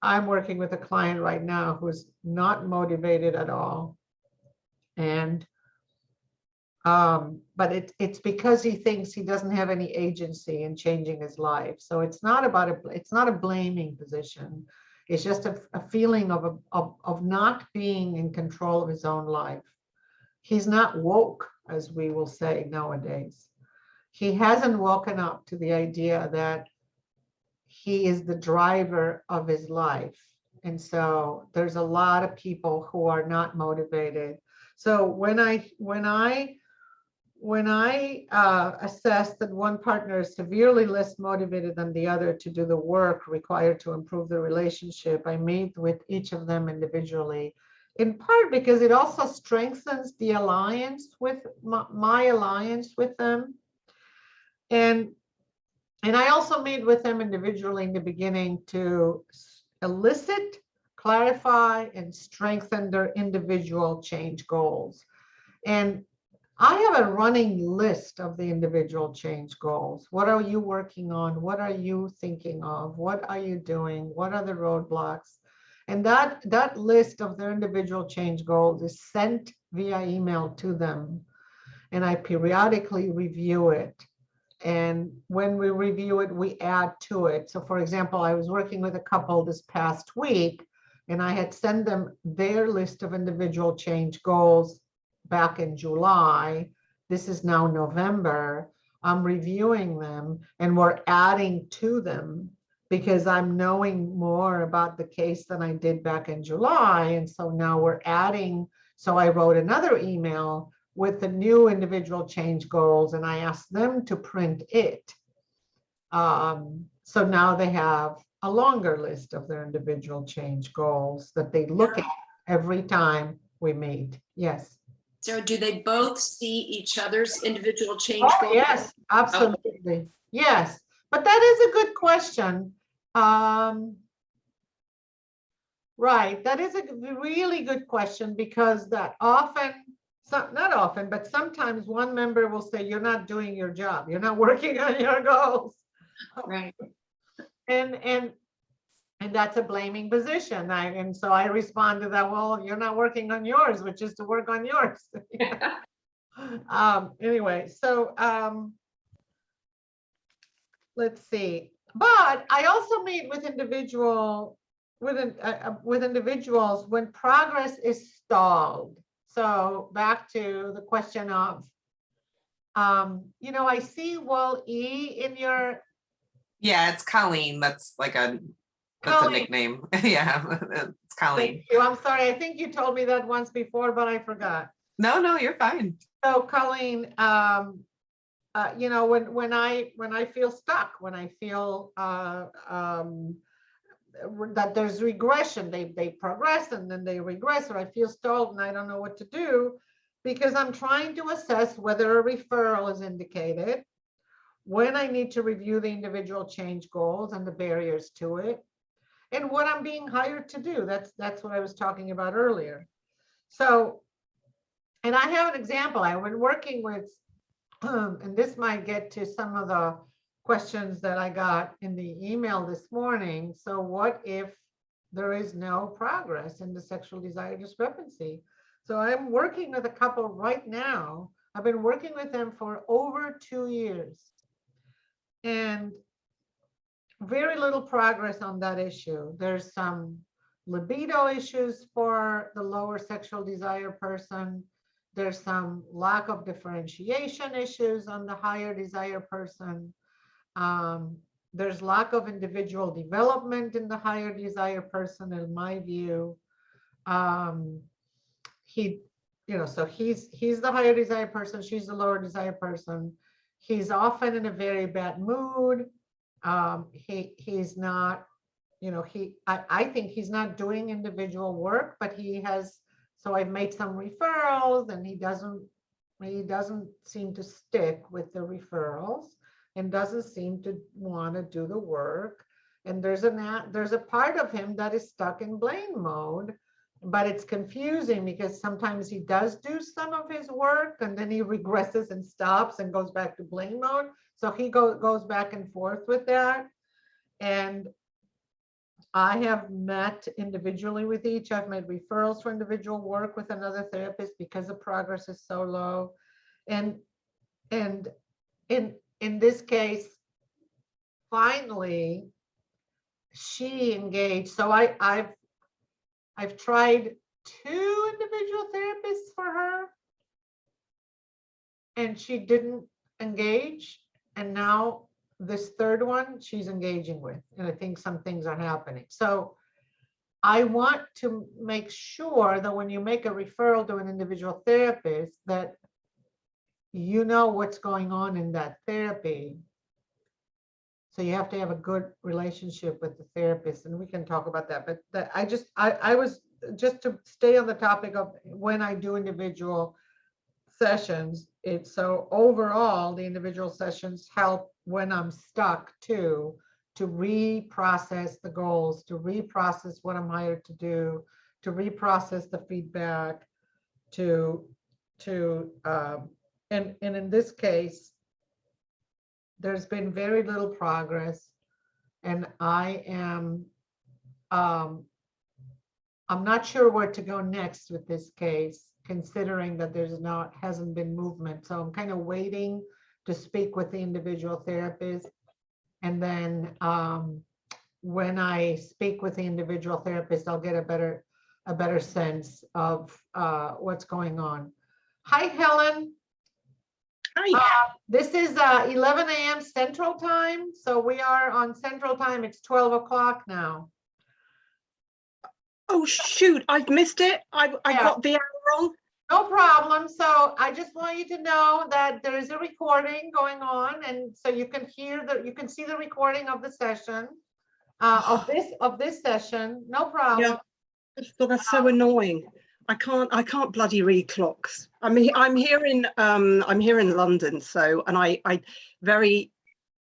I'm working with a client right now who's not motivated at all, and but it's because he thinks he doesn't have any agency in changing his life. So it's not a blaming position. It's just a feeling of not being in control of his own life. He's not woke, as we will say nowadays. He hasn't woken up to the idea that he is the driver of his life. And so there's a lot of people who are not motivated. So when I assess that one partner is severely less motivated than the other to do the work required to improve the relationship, I meet with each of them individually, in part because it also strengthens the alliance with my alliance with them. And I also meet with them individually in the beginning to elicit, clarify, and strengthen their individual change goals. And I have a running list of the individual change goals. What are you working on? What are you thinking of? What are you doing? What are the roadblocks? And that list of their individual change goals is sent via email to them. And I periodically review it. And when we review it, we add to it. So for example, I was working with a couple this past week, and I had sent them their list of individual change goals back in July. This is now November. I'm reviewing them and we're adding to them because I'm knowing more about the case than I did back in July. And so now we're adding. So I wrote another email with the new individual change goals and I asked them to print it. So now they have a longer list of their individual change goals that they look at every time we meet. Yes. So do they both see each other's individual change Oh, goals? yes, absolutely. Yes, but that is a good question. Right, that is a really good question because that often, not often, but sometimes one member will say, you're not doing your job. You're not working on your goals. Right. And that's a blaming position. And so I respond to that, well, you're not working on yours, which is to work on yours. Anyway, so let's see. But I also meet with individuals when progress is stalled. So back to the question of, I see Wall E in your. Yeah, it's Colleen. That's like a Colleen. nickname. Yeah, it's Colleen. Thank you. I'm sorry. I think you told me that once before, but I forgot. No, you're fine. So Colleen, when I feel stuck, when I feel that there's regression, they progress and then they regress, or I feel stalled and I don't know what to do, because I'm trying to assess whether a referral is indicated, when I need to review the individual change goals and the barriers to it, and what I'm being hired to do. That's what I was talking about earlier. So, and I have an example. I've been working with, and this might get to some of the questions that I got in the email this morning. So what if there is no progress in the sexual desire discrepancy? So I'm working with a couple right now. I've been working with them for over 2 years. And very little progress on that issue. There's some libido issues for the lower sexual desire person. There's some lack of differentiation issues on the higher desire person. There's lack of individual development in the higher desire person, in my view. So he's the higher desire person, she's the lower desire person. He's often in a very bad mood. He's not, I think he's not doing individual work, but he has, so I've made some referrals and he doesn't seem to stick with the referrals and doesn't seem to want to do the work. And there's a part of him that is stuck in blame mode, but it's confusing because sometimes he does do some of his work and then he regresses and stops and goes back to blame mode. So he goes back and forth with that. And I have met individually with each. I've made referrals for individual work with another therapist because the progress is so low. And in this case, finally, she engaged. So I've tried 2 individual therapists for her and she didn't engage. And now this third one she's engaging with, and I think some things are happening. So I want to make sure that when you make a referral to an individual therapist, that you know what's going on in that therapy. So you have to have a good relationship with the therapist, and we can talk about that. But I was just to stay on the topic of when I do individual sessions. It's so overall the individual sessions help when I'm stuck to reprocess the goals, to reprocess what I'm hired to do, to reprocess the feedback, and in this case, there's been very little progress, and I'm not sure where to go next with this case, considering that hasn't been movement. So I'm kind of waiting to speak with the individual therapist. And then when I speak with the individual therapist, I'll get a better sense of what's going on. Hi, Helen. Hi. This is 11 a.m. Central Time. So we are on Central Time. It's 12 o'clock now. Oh shoot, I've missed it. I Yeah. got the hour wrong. No problem. So I just want you to know that there is a recording going on, and so you can see the recording of the session, of this session. No problem. Yeah. Oh, that's so annoying. I can't bloody read clocks. I mean, I'm here in London, so, and I very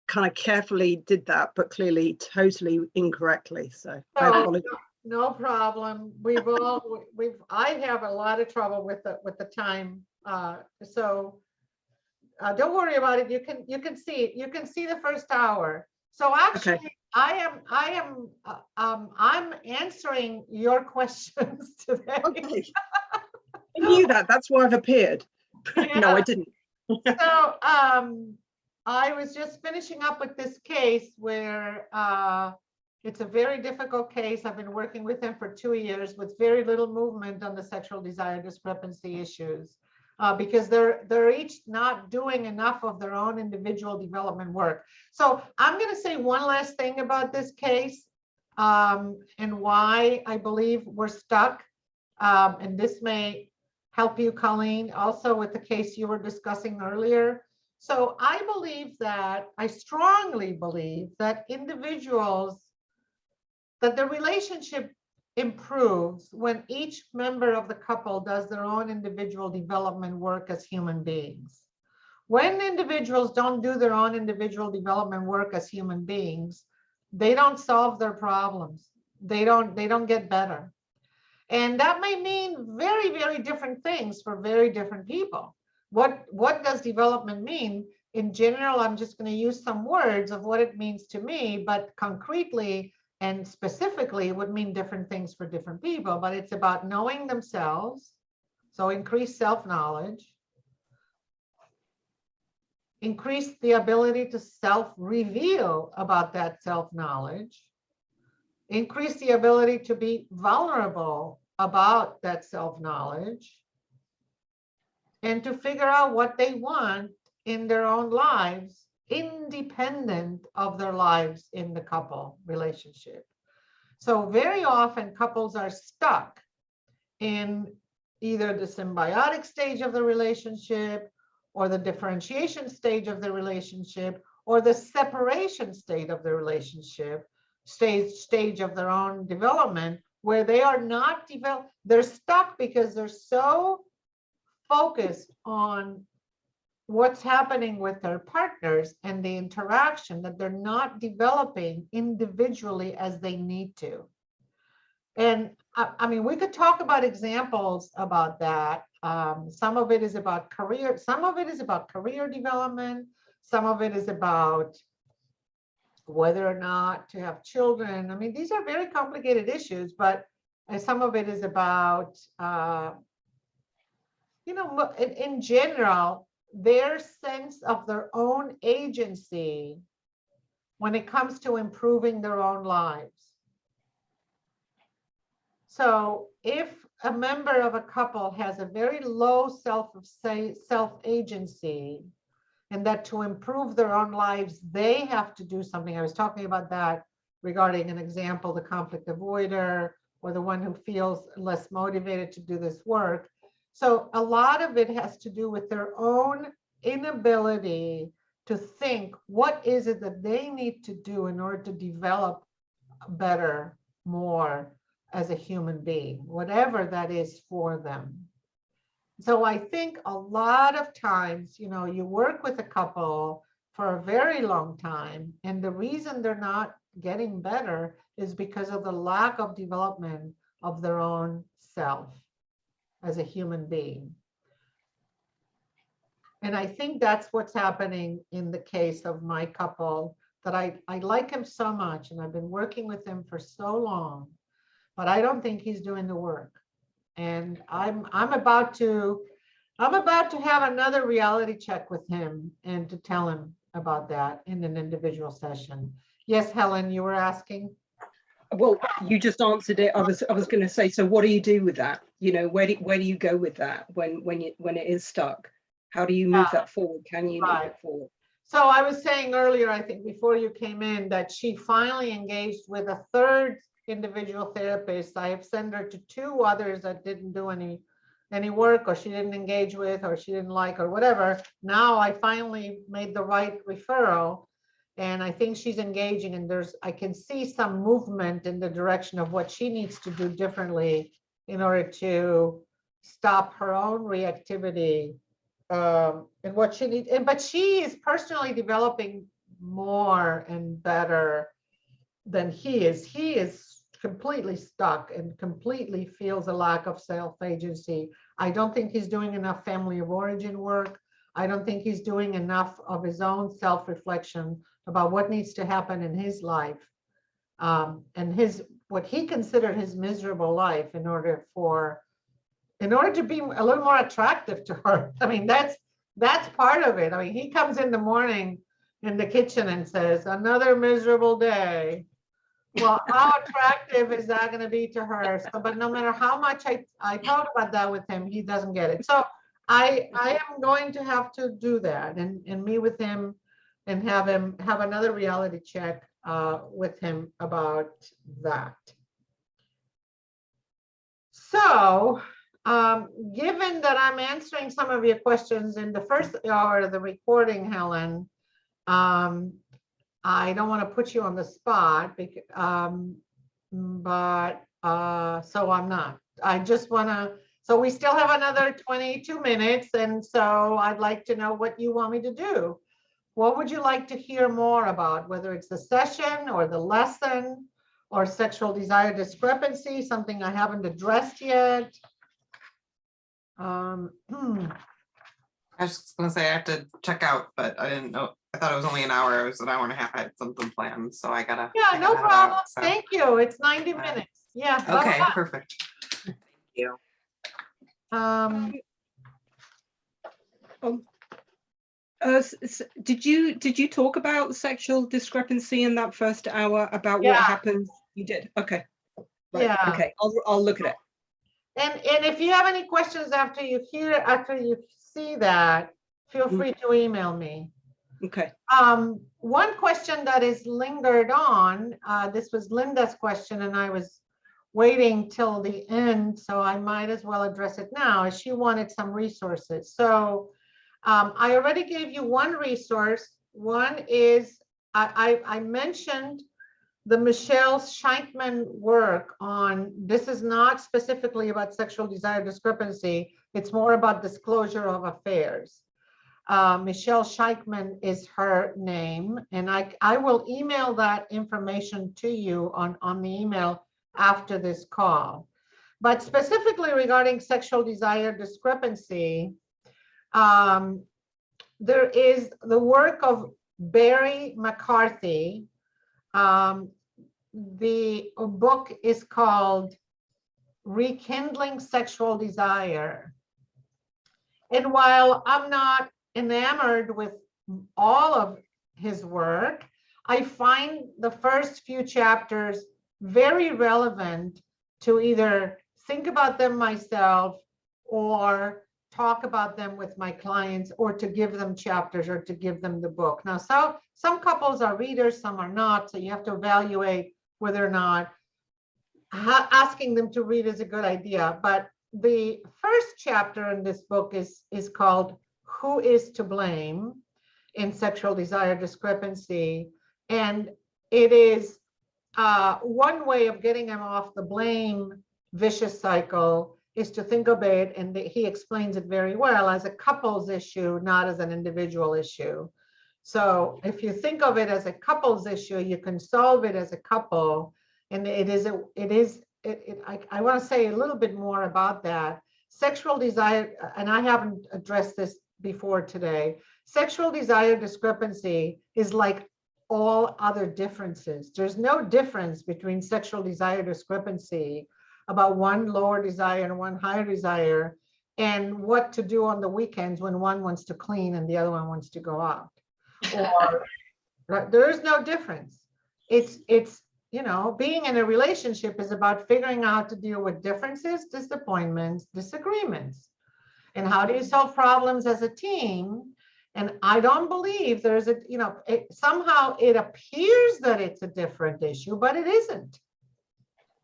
kind of carefully did that, but clearly totally incorrectly. So I So, apologize. no problem. I have a lot of trouble with the time. So don't worry about it. You can see the first hour. So actually, Okay. I'm answering your questions today. Okay. I knew that. That's why I've appeared. No, I didn't. So I was just finishing up with this case where it's a very difficult case. I've been working with him for 2 years with very little movement on the sexual desire discrepancy issues because they're each not doing enough of their own individual development work. So I'm going to say one last thing about this case and why I believe we're stuck. And this may help you, Colleen, also with the case you were discussing earlier. So I strongly believe that that the relationship improves when each member of the couple does their own individual development work as human beings. When individuals don't do their own individual development work as human beings, they don't solve their problems. They don't get better. And that may mean very, very different things for very different people. What does development mean? In general, I'm just going to use some words of what it means to me, but concretely and specifically, it would mean different things for different people, but it's about knowing themselves. So increase self-knowledge, increase the ability to self-reveal about that self-knowledge, increase the ability to be vulnerable about that self-knowledge, and to figure out what they want in their own lives, independent of their lives in the couple relationship. So very often couples are stuck in either the symbiotic stage of the relationship or the differentiation stage of the relationship or the separation state of the relationship, stage of their own development, where they are not developed. They're stuck because they're so focused on what's happening with their partners and the interaction that they're not developing individually as they need to. And I mean, we could talk about examples about that. Some of it is about career, some of it is about career development, some of it is about whether or not to have children. I mean, these are very complicated issues, but some of it is about, in general, their sense of their own agency when it comes to improving their own lives. So if a member of a couple has a very low self-agency, and that to improve their own lives, they have to do something. I was talking about that regarding an example, the conflict avoider, or the one who feels less motivated to do this work. So a lot of it has to do with their own inability to think, what is it that they need to do in order to develop better, more as a human being, whatever that is for them. So I think a lot of times, you work with a couple for a very long time, and the reason they're not getting better is because of the lack of development of their own self as a human being. And I think that's what's happening in the case of my couple, that I like him so much, and I've been working with him for so long, but I don't think he's doing the work. And I'm about to have another reality check with him and to tell him about that in an individual session. Yes, Helen, you were asking? Well, you just answered it. I was going to say, so what do you do with that? You know, where do you go with that when it is stuck? How do you move that forward? Can you move Right. it forward? So I was saying earlier, I think before you came in, that she finally engaged with a third individual therapist. I have sent her to 2 others that didn't do any work, or she didn't engage with, or she didn't like, or whatever. Now I finally made the right referral, and I think she's engaging, and I can see some movement in the direction of what she needs to do differently in order to stop her own reactivity, and what she needs. But she is personally developing more and better than he is. He is completely stuck and completely feels a lack of self-agency. I don't think he's doing enough family of origin work. I don't think he's doing enough of his own self-reflection about what needs to happen in his life, and what he considered his miserable life in order to be a little more attractive to her. I mean, that's part of it. I mean, he comes in the morning in the kitchen and says, "Another miserable day." Well, how attractive is that going to be to her? So, but no matter how much I talk about that with him, he doesn't get it. So I am going to have to do that and meet with him and have another reality check with him about that. So, given that I'm answering some of your questions in the first hour of the recording, Helen, I don't want to put you on the spot, but so I'm not. I just want to, so we still have another 22 minutes. And so I'd like to know what you want me to do. What would you like to hear more about, whether it's the session or the lesson or sexual desire discrepancy, something I haven't addressed yet? I was just gonna say I have to check out, but I didn't know. I thought it was only an hour. It was an hour and a half. I had something planned, so I gotta. Yeah, no head out, problem. so. Thank you. It's 90 minutes. Yeah. Okay, bye-bye. perfect. Thank you. Did you talk about sexual discrepancy in that first hour, about Yeah. what happens? You did. Okay. Right. Yeah. Okay. I'll look at it. And if you have any questions after you see that, feel free to email me. Okay. One question that is lingered on, this was Linda's question, and I was waiting till the end, so I might as well address it now, is she wanted some resources. So I already gave you one resource. One is, I mentioned the Michelle Scheitman work on, this is not specifically about sexual desire discrepancy, it's more about disclosure of affairs. Michelle Scheitman is her name, and I will email that information to you on the email after this call. But specifically regarding sexual desire discrepancy, there is the work of Barry McCarthy. The book is called Rekindling Sexual Desire. And while I'm not enamored with all of his work, I find the first few chapters very relevant to either think about them myself or talk about them with my clients, or to give them chapters or to give them the book. Now, so some couples are readers, some are not, so you have to evaluate whether or not asking them to read is a good idea. But the first chapter in this book is called Who is to Blame in Sexual Desire Discrepancy. And it is one way of getting them off the blame vicious cycle is to think of it, and he explains it very well, as a couple's issue, not as an individual issue. So if you think of it as a couple's issue, you can solve it as a couple. And I want to say a little bit more about that. Sexual desire, and I haven't addressed this before today, sexual desire discrepancy is like all other differences. There's no difference between sexual desire discrepancy about one lower desire and one higher desire, and what to do on the weekends when one wants to clean and the other one wants to go out. Or there is no difference. It's you know, being in a relationship is about figuring out how to deal with differences, disappointments, disagreements. And how do you solve problems as a team? And I don't believe there's a, you know, somehow it appears that it's a different issue, but it isn't.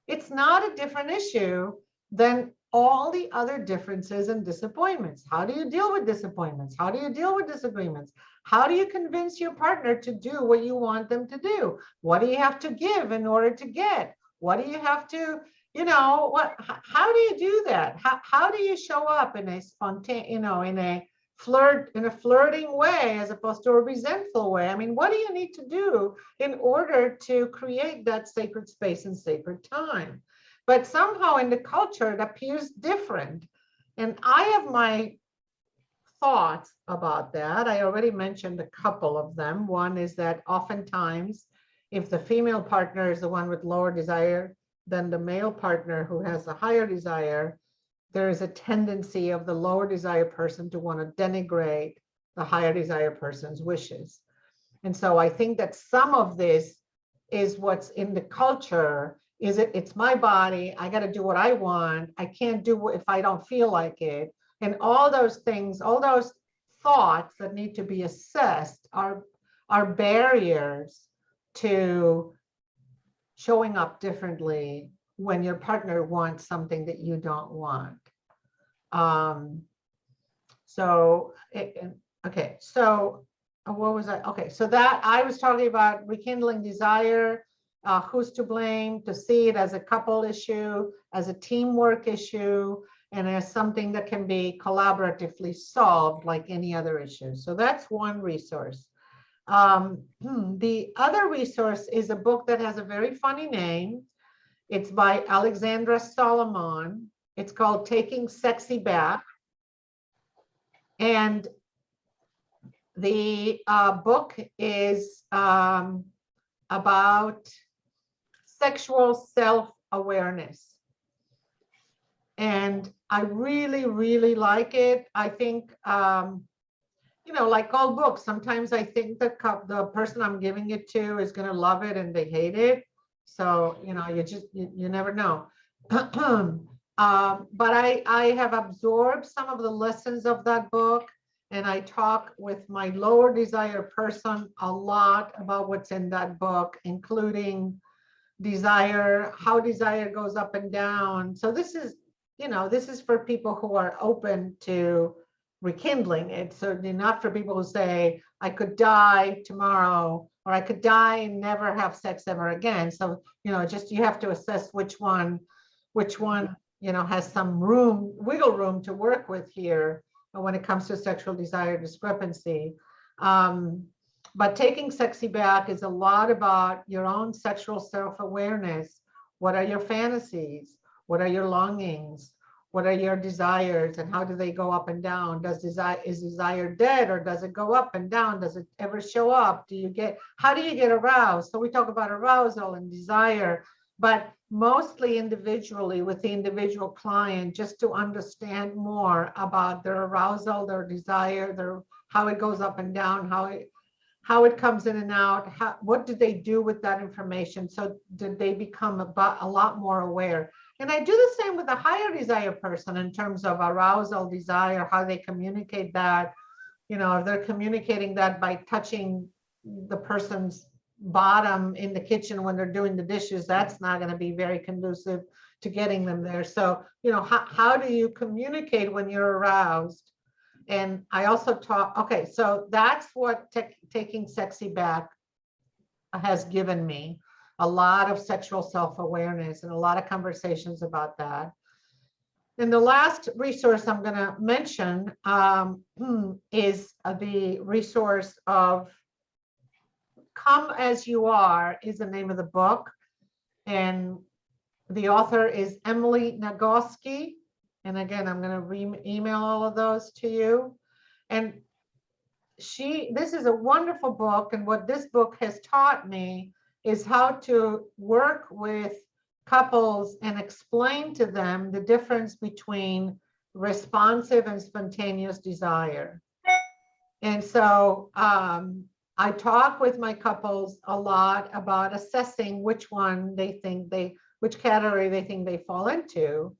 It's not a different issue than all the other differences and disappointments. How do you deal with disappointments? How do you deal with disagreements? How do you convince your partner to do what you want them to do? What do you have to give in order to get? What do you have to, you know, how do you do that? How do you show up in a spontaneous, you know, in a flirting way as opposed to a resentful way? I mean, what do you need to do in order to create that sacred space and sacred time? But somehow in the culture, it appears different. And I have my thoughts about that. I already mentioned a couple of them. One is that oftentimes, if the female partner is the one with lower desire than the male partner who has a higher desire, there is a tendency of the lower desire person to want to denigrate the higher desire person's wishes. And so I think that some of this is what's in the culture. Is it's my body, I got to do what I want, I can't do it if I don't feel like it. And all those things, all those thoughts that need to be assessed are barriers to showing up differently when your partner wants something that you don't want. Okay, so what was I? Okay, so that I was talking about rekindling desire, who's to blame, to see it as a couple issue, as a teamwork issue, and as something that can be collaboratively solved like any other issue. So that's one resource. The other resource is a book that has a very funny name. It's by Alexandra Solomon. It's called Taking Sexy Back. And the book is about sexual self-awareness. And I really, really like it. I think, you know, like all books, sometimes I think the person I'm giving it to is going to love it and they hate it. So, you know, you never know. But I have absorbed some of the lessons of that book, and I talk with my lower desire person a lot about what's in that book, including desire, how desire goes up and down. So this is, you know, this is for people who are open to rekindling it. Certainly not for people who say, I could die tomorrow, or I could die and never have sex ever again. So, you know, just you have to assess which one, you know, has some wiggle room to work with here when it comes to sexual desire discrepancy. But Taking Sexy Back is a lot about your own sexual self-awareness. What are your fantasies? What are your longings? What are your desires, and how do they go up and down? Is desire dead, or does it go up and down? Does it ever show up? How do you get aroused? So we talk about arousal and desire, but mostly individually with the individual client, just to understand more about their arousal, their desire, how it goes up and down, how it comes in and out, what did they do with that information? So did they become a lot more aware? And I do the same with a higher desire person in terms of arousal, desire, how they communicate that. You know, if they're communicating that by touching the person's bottom in the kitchen when they're doing the dishes, that's not going to be very conducive to getting them there. So, you know, how do you communicate when you're aroused? And I also talk, okay, so that's what Taking Sexy Back has given me. A lot of sexual self-awareness and a lot of conversations about that. And the last resource I'm going to mention is the resource of Come As You Are is the name of the book. And the author is Emily Nagoski. And again, I'm going to email all of those to you. And this is a wonderful book. And what this book has taught me is how to work with couples and explain to them the difference between responsive and spontaneous desire. And so I talk with my couples a lot about assessing which which category they think they fall into.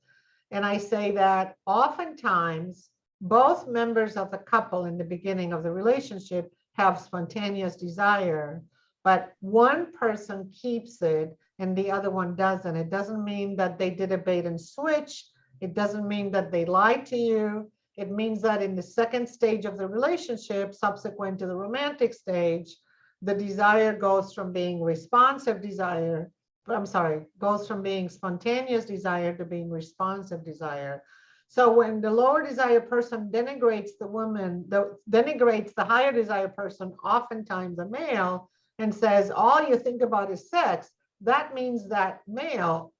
And I say that oftentimes both members of the couple in the beginning of the relationship have spontaneous desire, but one person keeps it and the other one doesn't. It doesn't mean that they did a bait and switch. It doesn't mean that they lied to you. It means that in the second stage of the relationship, subsequent to the romantic stage, the desire goes from being responsive desire, goes from being spontaneous desire to being responsive desire. So when the lower desire person denigrates the woman, denigrates the higher desire person, oftentimes a male, and says, all you think about is sex, that means that male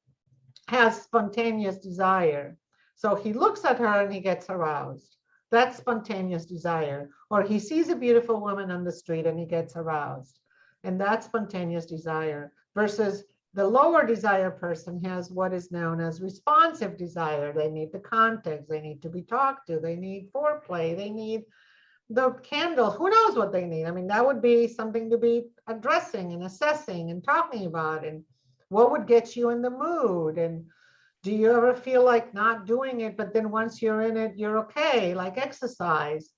has spontaneous desire. So he looks at her and he gets aroused. That's spontaneous desire. Or he sees a beautiful woman on the street and he gets aroused. And that's spontaneous desire. Versus the lower desire person has what is known as responsive desire. They need the context. They need to be talked to. They need foreplay. They need the candle. Who knows what they need? I mean, that would be something to be addressing and assessing and talking about. And what would get you in the mood? And do you ever feel like not doing it, but then once you're in it, you're okay, like exercise?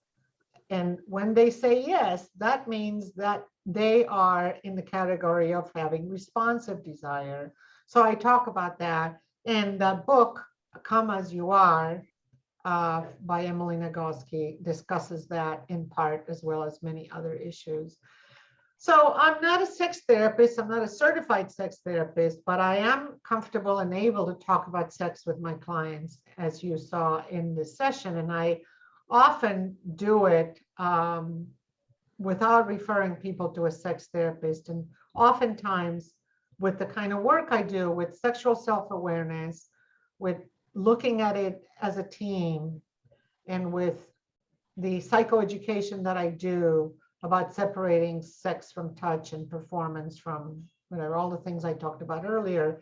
And when they say yes, that means that they are in the category of having responsive desire. So I talk about that. And the book, Come As You Are, by Emily Nagoski, discusses that in part, as well as many other issues. So I'm not a sex therapist, I'm not a certified sex therapist, but I am comfortable and able to talk about sex with my clients, as you saw in this session. And I often do it without referring people to a sex therapist. And oftentimes with the kind of work I do with sexual self-awareness, with looking at it as a team, and with the psychoeducation that I do about separating sex from touch and performance from whatever, all the things I talked about earlier,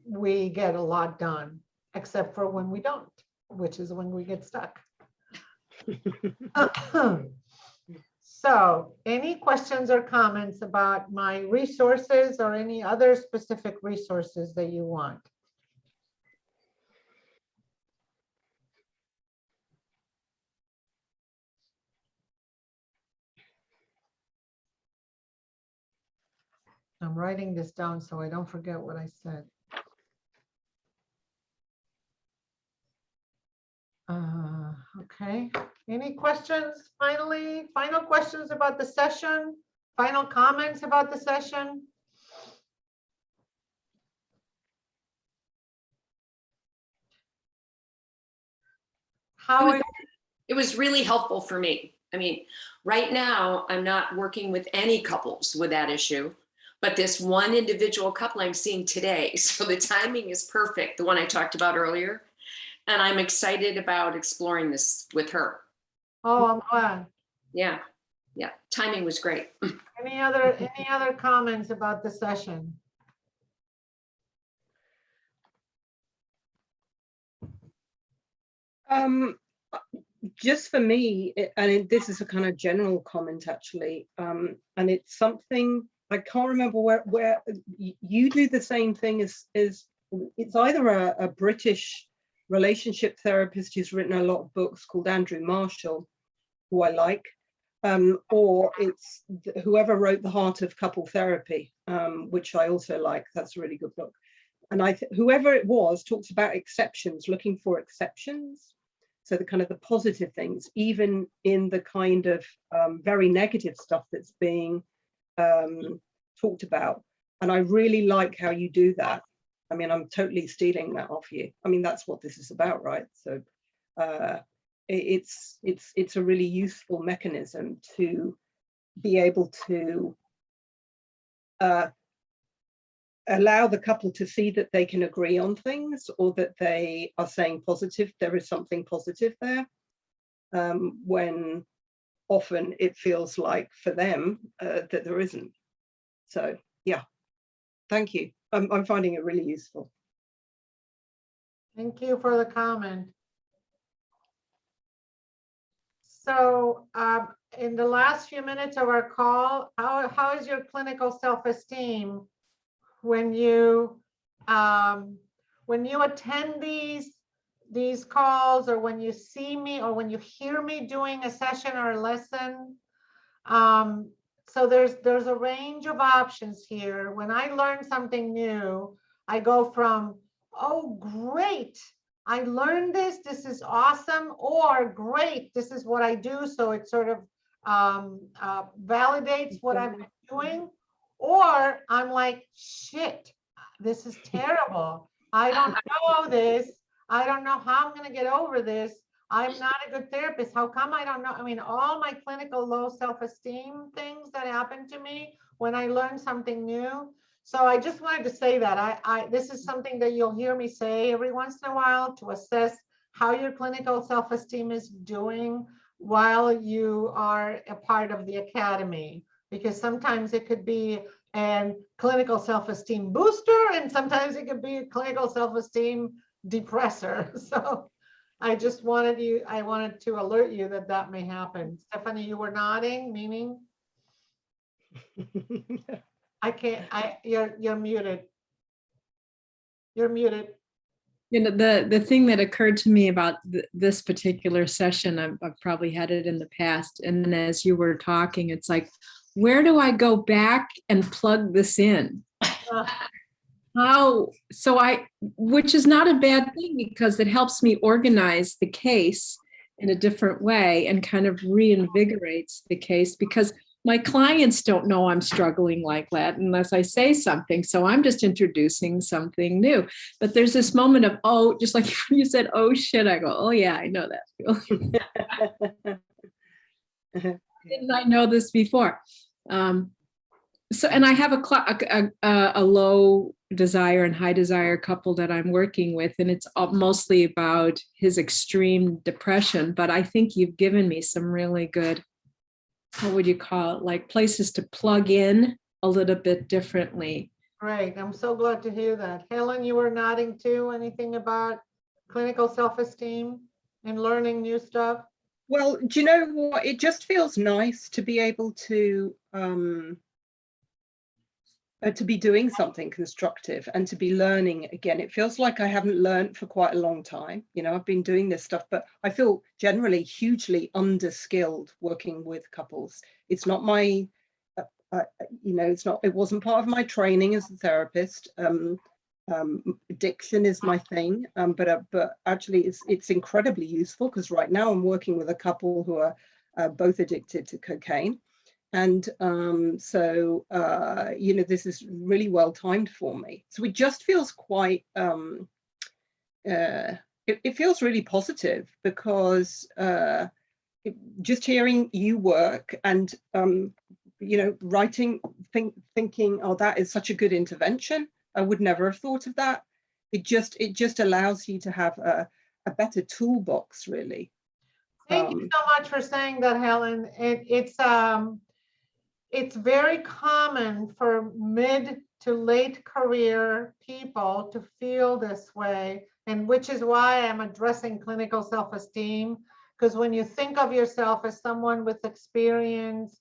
we get a lot done, except for when we don't, which is when we get stuck. So any questions or comments about my resources or any other specific resources that you want? I'm writing this down so I don't forget what I said. Okay, any questions finally? Final questions about the session? Final comments about the session? How It was really helpful for me. I mean, right now, I'm not working with any couples with that issue, but this one individual couple I'm seeing today. So the timing is perfect, the one I talked about earlier. And I'm excited about exploring this with her. Oh, I'm glad. Yeah. Yeah. Timing was great. Any other comments about the session? Just for me, this is a kind of general comment actually, and it's something I can't remember where you do the same thing as it's either a British relationship therapist who's written a lot of books called Andrew Marshall, who I like, or it's whoever wrote The Heart of Couple Therapy, which I also like. That's a really good book. And whoever it was talks about exceptions, looking for exceptions. So the kind of the positive things, even in the kind of very negative stuff that's being talked about. And I really like how you do that. I mean, I'm totally stealing that off you. I mean, that's what this is about, right? So it's a really useful mechanism to be able to allow the couple to see that they can agree on things, or that they are saying positive, there is something positive there, when often it feels like for them that there isn't. So yeah, thank you. I'm finding it really useful. Thank you for the comment. So in the last few minutes of our call, how is your clinical self-esteem when you attend these calls, or when you see me, or when you hear me doing a session or a lesson? So there's a range of options here. When I learn something new, I go from, oh, great, I learned this, this is awesome, or great, this is what I do. So it sort of validates what I'm doing. Or I'm like, shit, this is terrible. I don't know this. I don't know how I'm going to get over this. I'm not a good therapist. How come I don't know? I mean, all my clinical low self-esteem things that happen to me when I learn something new. So I just wanted to say that this is something that you'll hear me say every once in a while to assess how your clinical self-esteem is doing while you are a part of the academy, because sometimes it could be a clinical self-esteem booster, and sometimes it could be a clinical self-esteem depressor. So I wanted to alert you that that may happen. Stephanie, you were nodding, meaning? I can't, you're muted. You're muted. You know, the thing that occurred to me about this particular session, I've probably had it in the past, and then as you were talking, it's like, where do I go back and plug this in? Which is not a bad thing, because it helps me organize the case in a different way and kind of reinvigorates the case, because my clients don't know I'm struggling like that unless I say something. So I'm just introducing something new. But there's this moment of, oh, just like you said, oh shit, I go, oh yeah, I know that feeling. Didn't I know this before? So, and I have a low desire and high desire couple that I'm working with, and it's mostly about his extreme depression. But I think you've given me some really good, what would you call it, like places to plug in a little bit differently. Great, I'm so glad to hear that. Helen, you were nodding too. Anything about clinical self-esteem and learning new stuff? Well, do you know what? It just feels nice to be able to be doing something constructive and to be learning again. It feels like I haven't learned for quite a long time. You know, I've been doing this stuff, but I feel generally hugely underskilled working with couples. It's not my, you know, it wasn't part of my training as a therapist. Addiction is my thing, but actually it's incredibly useful, because right now I'm working with a couple who are both addicted to cocaine. And so, you know, this is really well timed for me. So it just feels quite, it feels really positive, because just hearing you work and, you know, writing, thinking, oh, that is such a good intervention. I would never have thought of that. It just allows you to have a better toolbox, really. Thank you so much for saying that, Helen. It's very common for mid to late career people to feel this way, and which is why I'm addressing clinical self-esteem, because when you think of yourself as someone with experience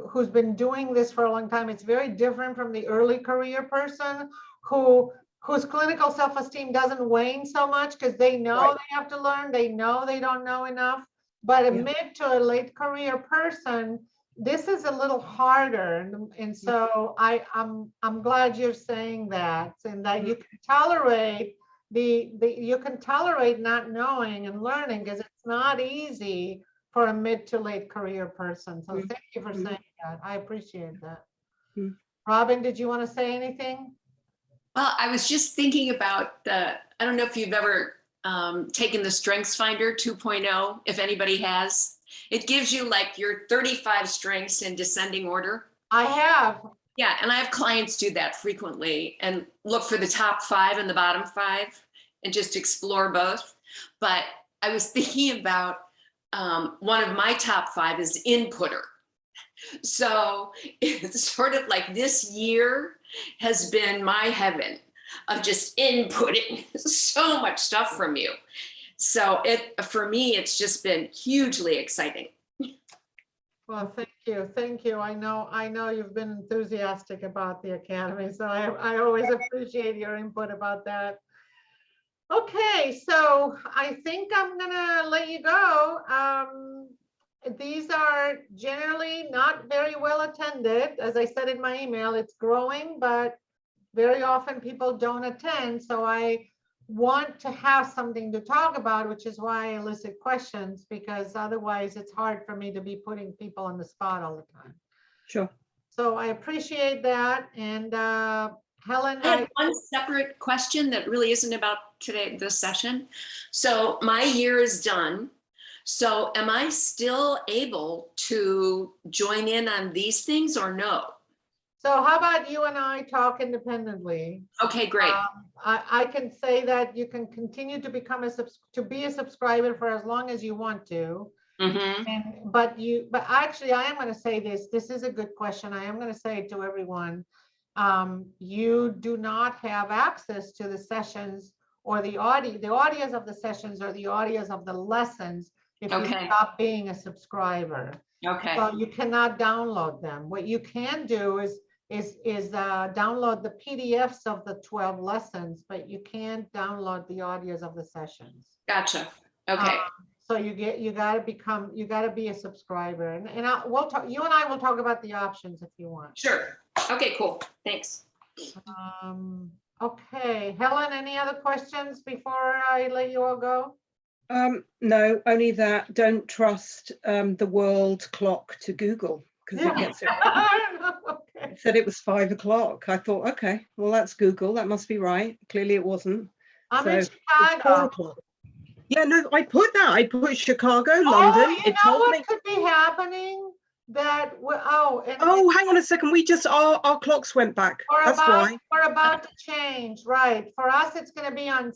who's been doing this for a long time, it's very different from the early career person whose clinical self-esteem doesn't wane so much, because they know they have to learn, they know they don't know enough. But a mid to a late career person, this is a little harder, and so I'm glad you're saying that, and that you can tolerate you can tolerate not knowing and learning, because it's not easy for a mid to late career person. So thank you for saying that. I appreciate that. Robin, did you want to say anything? Well, I was just thinking about I don't know if you've ever taken the Strengths Finder 2.0, if anybody has. It gives you like your 35 strengths in descending order. I have. Yeah, and I have clients do that frequently and look for the top 5 and the bottom 5 and just explore both. But I was thinking about one of my top 5 is inputter. So it's sort of like this year has been my heaven of just inputting so much stuff from you. So for me, it's just been hugely exciting. Well, thank you. Thank you. I know you've been enthusiastic about the Academy, so I always appreciate your input about that. Okay, so I think I'm gonna let you go. These are generally not very well attended. As I said in my email, it's growing, but very often people don't attend. So I want to have something to talk about, which is why I elicit questions, because otherwise it's hard for me to be putting people on the spot all the time. Sure. So I appreciate that. And Helen, I had one separate question that really isn't about this session. So my year is done. So am I still able to join in on these things or no? so how about you and I talk independently? Okay, great. I can say that you can continue to become be a subscriber for as long as you want to. Mm-hmm. But actually, I am going to say this. This is a good question. I am going to say it to everyone. You do not have access to the sessions or the audios of the sessions or the audios of the lessons if you stop being a subscriber. Okay. So you cannot download them. What you can do is download the PDFs of the 12 lessons, but you can't download the audios of the sessions. Gotcha. Okay. So you got to be a subscriber, and we'll talk. You and I will talk about the options if you want. Sure. Okay, cool. Thanks. Okay, Helen, any other questions before I let you all go? No, only that don't trust the world clock to Google, because it gets it wrong. Okay. It said it was 5 o'clock. I thought, okay, well, that's Google. That must be right. Clearly it wasn't. I'm So in it's 4 Chicago. o'clock. Yeah, no, I put that. I put Chicago, Oh, London. you It know told what me. could be happening? That Oh, hang on a second. We just our clocks went back. That's why. we're about to change, right? For us, it's going to be on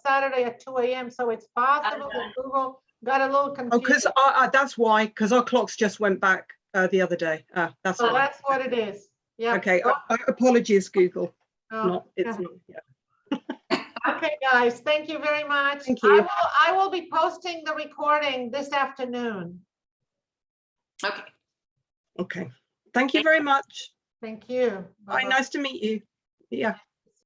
Saturday at 2 a.m. So it's possible that Google got a little Oh, because confused. that's why. Because our clocks just went back the other day. That's So why. that's what it is. Yeah. Okay. Apologies, Google. Oh, It's yeah. not. Yeah. Okay, guys. Thank you very much. Thank you. I will be posting the recording this afternoon. Okay. Okay. Thank you very much. Thank you. Bye. Nice to meet you. Yeah.